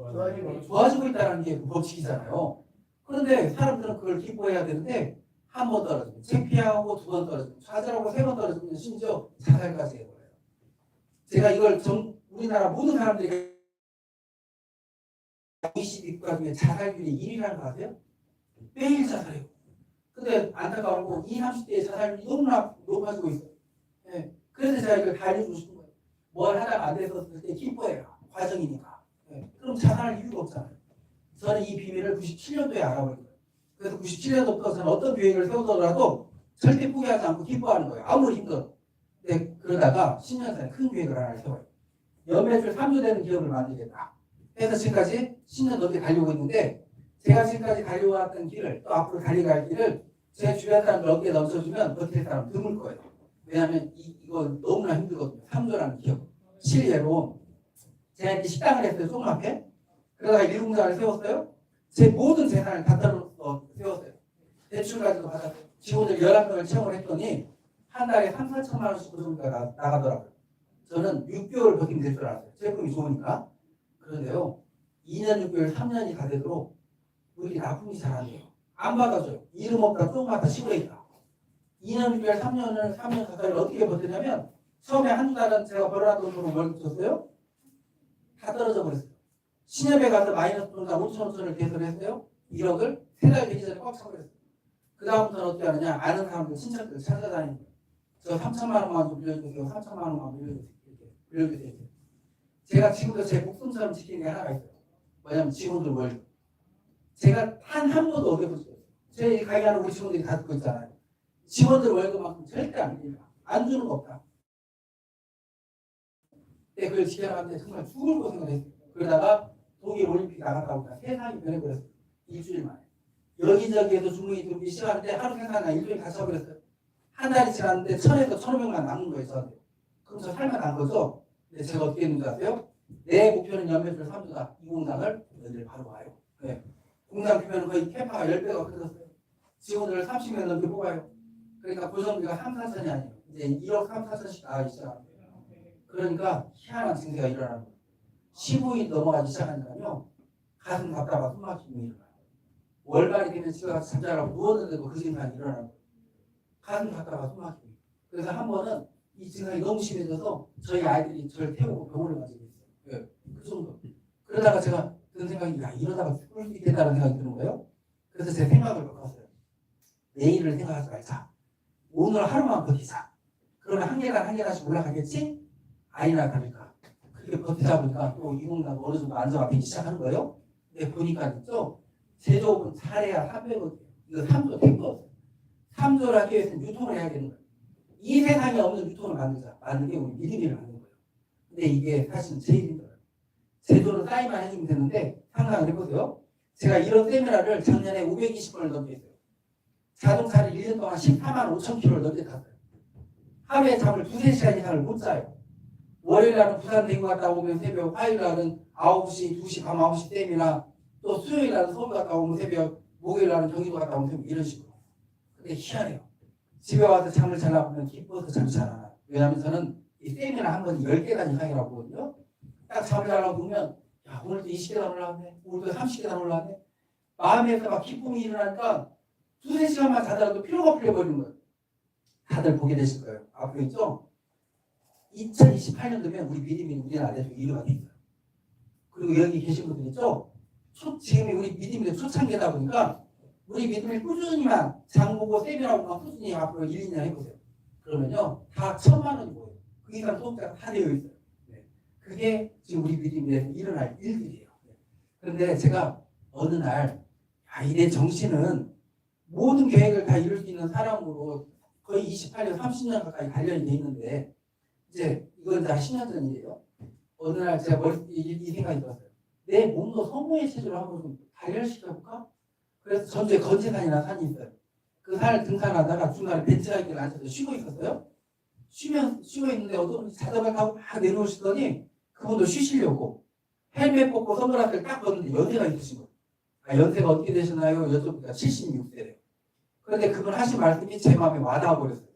Speaker 1: 좋아지고 있다는 게 법칙이잖아요. 그런데 사람들은 그걸 기뻐해야 되는데 한 번 떨어지면 창피하고 2번 떨어지면 좌절하고 3번 떨어지면 심지어 자살까지 해버려요. 제가 이걸 우리나라 모든 사람들이 OECD 국가 중에 자살률이 1위라는 거 아세요? 매일 자살해요. 근데 안타까운 건 20, 30대의 자살률이 너무나 높아지고 있어요. 네. 그래서 제가 이걸 다 알려주고 싶은 거예요. 뭘 하다가 안 됐었을 때 기뻐해요. 과정이니까. 네. 그럼 자살할 이유가 없잖아요. 저는 이 비밀을 97년도에 알아버린 거예요. 그래서 97년도부터 저는 어떤 계획을 세우더라도 절대 포기하지 않고 기뻐하는 거예요. 아무리 힘들어. 근데 그러다가 10년 전에 큰 계획을 하나 세워요. 연매출 3조 되는 기업을 만들겠다. 그래서 지금까지 10년 넘게 달리고 있는데 제가 지금까지 달려왔던 길을 또 앞으로 달려갈 길을 제 주변 사람들 어깨에 넘쳐주면 버틸 사람 드물 거예요. 왜냐하면 이거 너무나 힘들거든요. 3조라는 기업. 실례로 제가 이렇게 식당을 했어요. 조그맣게. 그러다가 일공장을 세웠어요. 제 모든 재산을 다 떨어 세웠어요. 대출 가지고 받았어요. 직원들 11명을 채용을 했더니 한 달에 3, 4천만 원씩 그 정도가 나가더라고요. 저는 6개월 버티면 될 줄 알았어요. 제품이 좋으니까. 그런데요, 2년 6개월, 3년이 다 되도록 우리 납품이 잘 안 돼요. 안 받아줘요. 이름 없다, 조금만 쉬고 있다. 2년 6개월, 3년 가까이를 어떻게 버티냐면 처음에 한두 달은 제가 벌어놨던 돈으로 월급 줬어요. 다 떨어져 버렸어요. 신협에 가서 마이너스 돈당 5천원을 계산했어요. 1억을 3달 되기 전에 꽉 차버렸어요. 그 다음부터는 어떻게 하느냐. 아는 사람들, 친척들 찾아다니는 거예요. 저 3천만 원만 좀 빌려주세요. 3천만 원만 빌려주세요. 이렇게 빌려주세요. 제가 지금도 제 목숨처럼 지키는 게 하나가 있어요. 뭐냐면 직원들 월급. 제가 한 번도 어겨본 적 없어요. 제 강의하는 우리 직원들이 다 듣고 있잖아요. 직원들 월급만큼 절대 안 줍니다. 안 주는 거 없다. 근데 그걸 지켜나가는데 정말 죽을 고생을 했어요. 그러다가 독일 올림픽 나갔다 오니까 세상이 변해버렸어요. 일주일 만에. 여기저기에서 주문이 들어오기 시작하는데 하루 생산이나 일주일 다 쳐버렸어요. 한 달이 지났는데 1000에서 1500만 남는 거예요, 저한테. 그럼 저 살만한 거죠? 근데 제가 어떻게 했는지 아세요? 내 목표는 연매출 3주다. 이 공장을 너희들 바로 와요. 네. 공장 규모는 거의 캐파가 10배가 커졌어요. 직원들을 30명 넘게 뽑아요. 그러니까 고정비가 3, 4천이 아니에요. 이제 1억 3, 4천씩 나가기 시작합니다. 그러니까 희한한 증세가 일어나는 거예요. 15일 넘어가기 시작하니까요. 가슴 답답하고 숨막힘이 일어나요. 월말이 되면 집에 가서 잠자라고 누웠는데도 그 증상이 일어나는 거예요. 가슴 답답하고 숨막힘이. 그래서 한 번은 이 증상이 너무 심해져서 저희 아이들이 저를 태우고 병원에 가지고 있어요. 네, 그 정도. 그러다가 제가 드는 생각이 야 이러다가 죽을 수 있겠다는 생각이 드는 거예요. 그래서 제 생각을 바꿨어요. 내일을 생각하지 말자. 오늘 하루만 버티자. 그러면 한 계단씩 올라가겠지? 아니나 다를까. 그렇게 버티다 보니까 또 이공나도 어느 정도 안정화 되기 시작하는 거예요. 근데 보니까 있죠. 제조업은 잘해야 300원. 이거 3조 된 거. 3조를 하기 위해서는 유통을 해야 되는 거예요. 이 세상에 없는 유통을 만들자. 만든 게 우리 미리미를 만든 거예요. 근데 이게 사실은 제일 힘들어요. 제조는 사인만 해주면 되는데 상상을 해보세요. 제가 이런 세미나를 작년에 520번을 넘게 했어요. 자동차를 1년 동안 14만 5천 킬로를 넘게 탔어요. 하루에 잠을 2-3시간 이상을 못 자요. 월요일 날은 부산 대구 갔다 오면 새벽, 화요일 날은 9시, 2시, 밤 9시 땜이나 또 수요일 날은 서울 갔다 오면 새벽, 목요일 날은 경기도 갔다 오면 새벽 이런 식으로. 근데 희한해요. 집에 와서 잠을 자려고 하면 기뻐서 잠이 잘 안 와요. 왜냐하면 저는 이 세미나 한 번 10계단 이상이라고 보거든요. 딱 잠을 자려고 보면 야 오늘도 20계단 올라왔네. 오늘도 30계단 올라왔네. 마음에서 막 기쁨이 일어나니까 2-3시간만 자더라도 피로가 풀려버리는 거예요. 다들 보게 되실 거예요. 앞으로 있죠? 2028년도면 우리 믿음이 우리나라 대표 1위가 돼 있어요. 그리고 여기 계신 분들 있죠? 지금이 우리 믿음이 초창기다 보니까 우리 믿음을 꾸준히만 장보고 세미나고만 꾸준히 앞으로 1, 2년 해보세요. 그러면요 다 1000만 원이 모여요. 그 이상 소득자가 다 되어 있어요. 네. 그게 지금 우리 믿음에 일어날 일들이에요. 네. 그런데 제가 어느 날 이 내 정신은 모든 계획을 다 이룰 수 있는 사람으로 거의 28년, 30년 가까이 관련이 돼 있는데 이제 이건 다 10년 전 일이에요. 어느 날 제가 이 생각이 들었어요. 내 몸도 성모의 체질로 한번 좀 단련시켜볼까? 그래서 전주에 건재산이라는 산이 있어요. 그 산을 등산하다가 중간에 벤치가 있길래 앉아서 쉬고 있었어요. 쉬고 있는데 어떤 분이 자전거 타고 막 내려오시더니 그분도 쉬시려고 헬멧 벗고 선글라스를 딱 벗는데 연세가 있으신 거예요. 연세가 어떻게 되시나요? 여쭤보니까 76세래요. 그런데 그분 하신 말씀이 제 마음에 와닿아 버렸어요.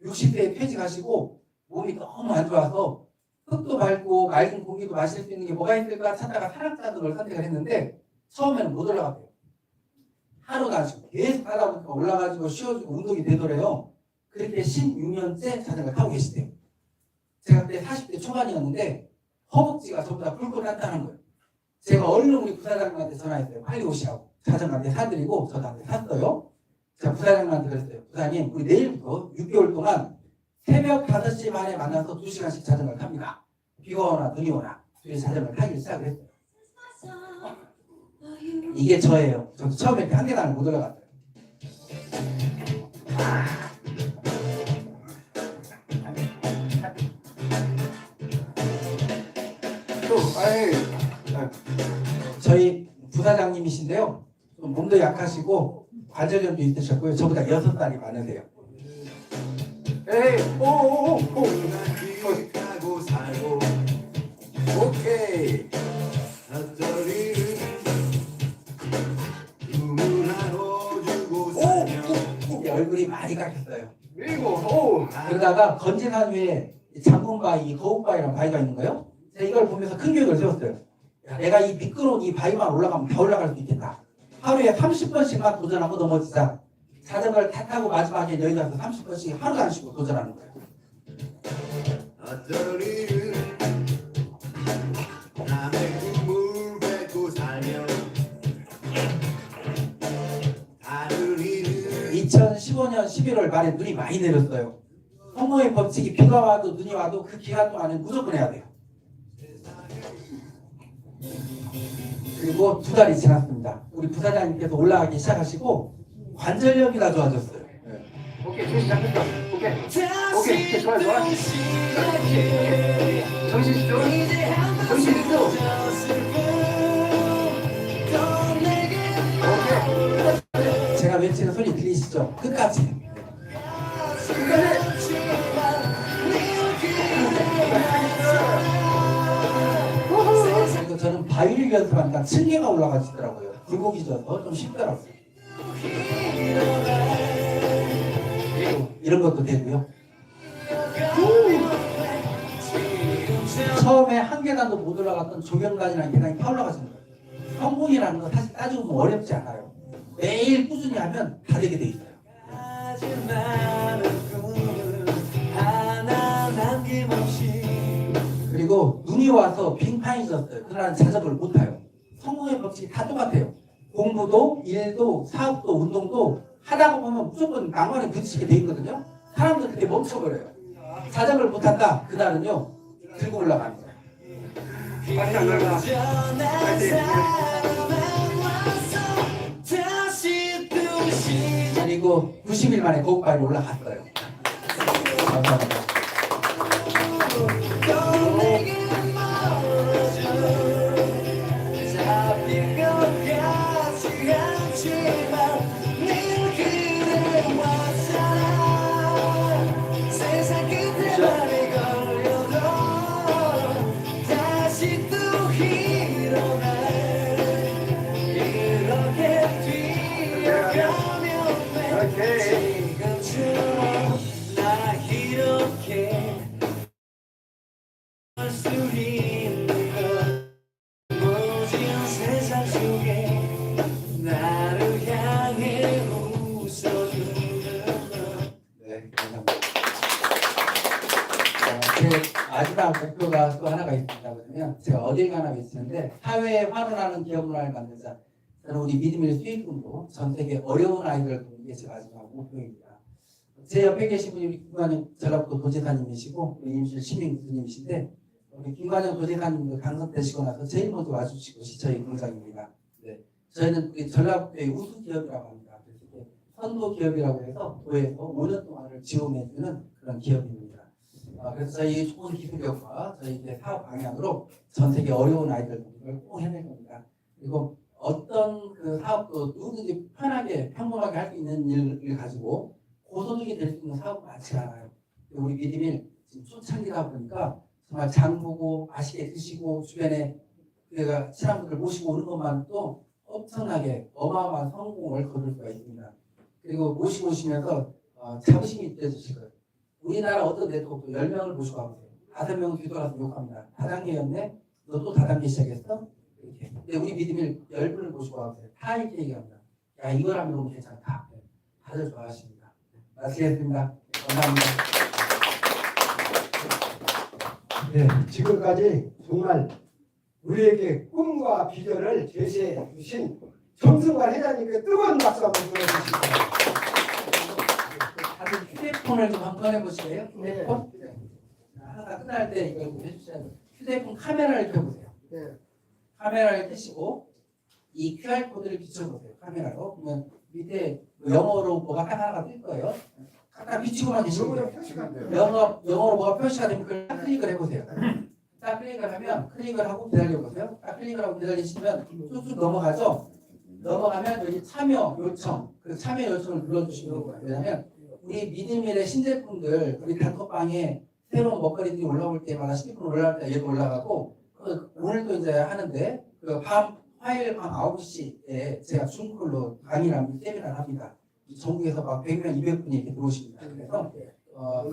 Speaker 1: 60세에 퇴직하시고 몸이 너무 안 좋아서 흙도 밟고 맑은 공기도 마실 수 있는 게 뭐가 있을까 찾다가 산악자전거를 선택을 했는데 처음에는 못 올라갔대요. 하루도 안 쉬고 계속 하다 보니까 올라가지고 쉬어주고 운동이 되더래요. 그렇게 16년째 자전거 타고 계시대요. 제가 그때 40대 초반이었는데 허벅지가 전부 다 뿔뿔 났다는 거예요. 제가 얼른 우리 부사장님한테 전화했어요. 빨리 오시라고. 자전거한테 사드리고 저한테 샀어요. 제가 부사장님한테 그랬어요. 부사님 우리 내일부터 6개월 동안 새벽 5시 반에 만나서 2시간씩 자전거를 탑니다. 비가 오나 눈이 오나 둘이 자전거를 타기 시작을 했어요. 이게 저예요. 저도 처음에 한 계단을 못 올라갔어요. 저희 부사장님이신데요. 좀 몸도 약하시고 관절염도 있으셨고요. 저보다 6살이 많으세요. 에이, 오오오오. 오케이. 오. 많이 깎였어요.
Speaker 8: 그리고 오
Speaker 1: 그러다가 건재산 위에 장군바위, 거북바위라는 바위가 있는 거예요. 제가 이걸 보면서 큰 계획을 세웠어요. 야, 내가 이 미끄러운 이 바위만 올라가면 다 올라갈 수 있겠다. 하루에 30번씩만 도전하고 넘어지자. 자전거를 다 타고 마지막에 여기 가서 30번씩 하루도 안 쉬고 도전하는 거예요.
Speaker 12: 어떤 일은 남의 꿈을 뱉고 살며 다른 일은
Speaker 1: 2015년 11월 말에 눈이 많이 내렸어요. 성모의 법칙이 비가 와도 눈이 와도 그 기간 동안에 무조건 해야 돼요. 그리고 2달이 지났습니다. 우리 부사장님께서 올라가기 시작하시고 관절력이 다 좋아졌어요.
Speaker 8: 오케이 정신 잡혔다. 오케이 좋아 정신 집중 정신 집중 오케이
Speaker 1: 제가 외치는 소리 들리시죠? 끝까지. 그리고 저는 바위를 연습하니까 층계가 올라가시더라고요. 굴곡이 져서 좀 쉽더라고요. 이런 것도 되고요. 처음에 한 계단도 못 올라갔던 조경단이라는 계단이 다 올라가시는 거예요. 성공이라는 건 사실 따지고 보면 어렵지 않아요. 매일 꾸준히 하면 다 되게 돼 있어요. 그리고 눈이 와서 빙판이 졌어요. 그러나 자전거를 못 타요. 성공의 법칙이 다 똑같아요. 공부도, 일도, 사업도, 운동도 하다가 보면 무조건 난관에 부딪히게 돼 있거든요. 사람들 그때 멈춰버려요. 자전거를 못 탄다. 그날은요 들고 올라갑니다.
Speaker 8: 빨리 안 나가
Speaker 1: 그리고 90일 만에 거북바위로 올라갔어요. 감사합니다. 네, 감사합니다. 제 마지막 목표가 또 하나가 있습니다. 그러면 제가 어딜 가나 외치는데 사회에 환원하는 기업 문화를 만들자. 저는 우리 믿음의 수익금도 전 세계 어려운 아이들을 돕는 게 제 마지막 목표입니다. 제 옆에 계신 분이 우리 김관영 전라북도 도지사님이시고 우리 임실 시민 교수님이신데 우리 김관영 도지사님도 당선되시고 나서 제일 먼저 와주시고 저희 공장입니다. 네, 저희는 우리 전라북도의 우수 기업이라고 합니다. 그래서 이게 선도 기업이라고 해서 도에서 5년 동안을 지원해주는 그런 기업입니다. 그래서 저희 좋은 기술력과 저희 이제 사업 방향으로 전 세계 어려운 아이들 돕는 걸 꼭 해낼 겁니다. 그리고 어떤 그 사업도 누구든지 편하게 평범하게 할 수 있는 일을 가지고 고소득이 될 수 있는 사업은 많지 않아요. 우리 믿음이 지금 초창기다 보니까 정말 장 보고 맛있게 드시고 주변에 그가 친한 분들 모시고 오는 것만도 엄청나게 어마어마한 성공을 거둘 수가 있습니다. 그리고 모시고 오시면서 자부심이 느껴지실 거예요. 우리나라 어떤 네트워크 10명을 모시고 가보세요. 5명은 뒤돌아서 욕합니다. 다단계였네? 너 또 다단계 시작했어? 이렇게. 근데 우리 믿음을 10분을 모시고 가보세요. 다 이렇게 얘기합니다. 야, 이걸 하면 너무 괜찮다. 다들 좋아하십니다. 마치겠습니다. 감사합니다.
Speaker 8: 네, 지금까지 정말 우리에게 꿈과 비전을 제시해 주신 정승관 회장님께 뜨거운 박수 한번 보내주시죠.
Speaker 1: 다들 휴대폰을 좀 한번 해보실래요? 휴대폰? 네. 하나 끝날 때 이걸 좀 해주셔야 돼요. 휴대폰 카메라를 켜보세요.
Speaker 8: 네.
Speaker 1: 카메라를 켜시고 이 QR코드를 비춰보세요. 카메라로. 그러면 밑에 영어로 뭐가 딱 하나가 뜰 거예요. 딱 비추고만 계시면 돼요. 영어로 뭐가 표시가 되면 그걸 딱 클릭을 해보세요. 딱 클릭을 하면 클릭을 하고 기다려보세요. 딱 클릭을 하고 기다리시면 쑥쑥 넘어가죠. 넘어가면 여기 참여 요청, 그 참여 요청을 눌러주시면 돼요. 왜냐하면 우리 믿음일의 신제품들, 우리 단톡방에 새로운 먹거리들이 올라올 때마다 신제품 올라갈 때 얘도 올라가고 오늘도 이제 하는데 그 화요일 밤 9시에 제가 줌콜로 강의를 합니다. 세미나를 합니다. 전국에서 막 100명, 200분이 이렇게 들어오십니다. 그래서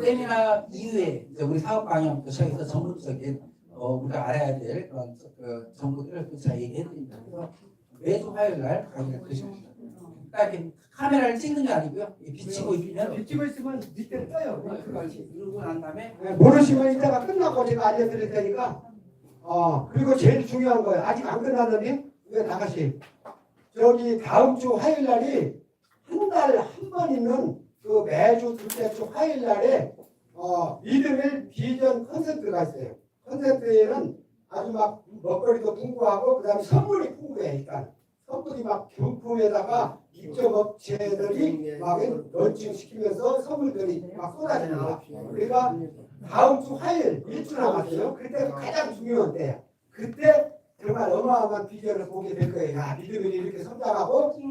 Speaker 1: 세미나 이후에 이제 우리 사업 방향부터 시작해서 전문적인 우리가 알아야 될 그런 그 정보들을 또 제가 얘기해드립니다. 그래서 매주 화요일 날 강의를 드십니다. 딱 이렇게 카메라를 찍는 게 아니고요. 비치고 있으면
Speaker 8: 비치고 있으면 밑에 떠요.
Speaker 1: 누르고 난 다음에
Speaker 8: 모르시면 이따가 끝나고 제가 알려드릴 테니까. 그리고 제일 중요한 거예요. 아직 안 끝났는데 왜 나가시? 저기 다음 주 화요일 날이 한 달 한 번 있는 그 매주 둘째 주 화요일 날에 믿음의 비전 콘서트가 있어요. 콘서트에는 아주 막 먹거리도 풍부하고 그다음에 선물이 풍부해. 일단 선물이 막 경품에다가 입점 업체들이 막 런칭 시키면서 선물들이 막 쏟아집니다. 그러니까 다음 주 화요일 일주 남았어요. 그때 가장 중요한 때야. 그때 정말 어마어마한 비전을 보게 될 거예요. 야, 믿음이 이렇게 성장하고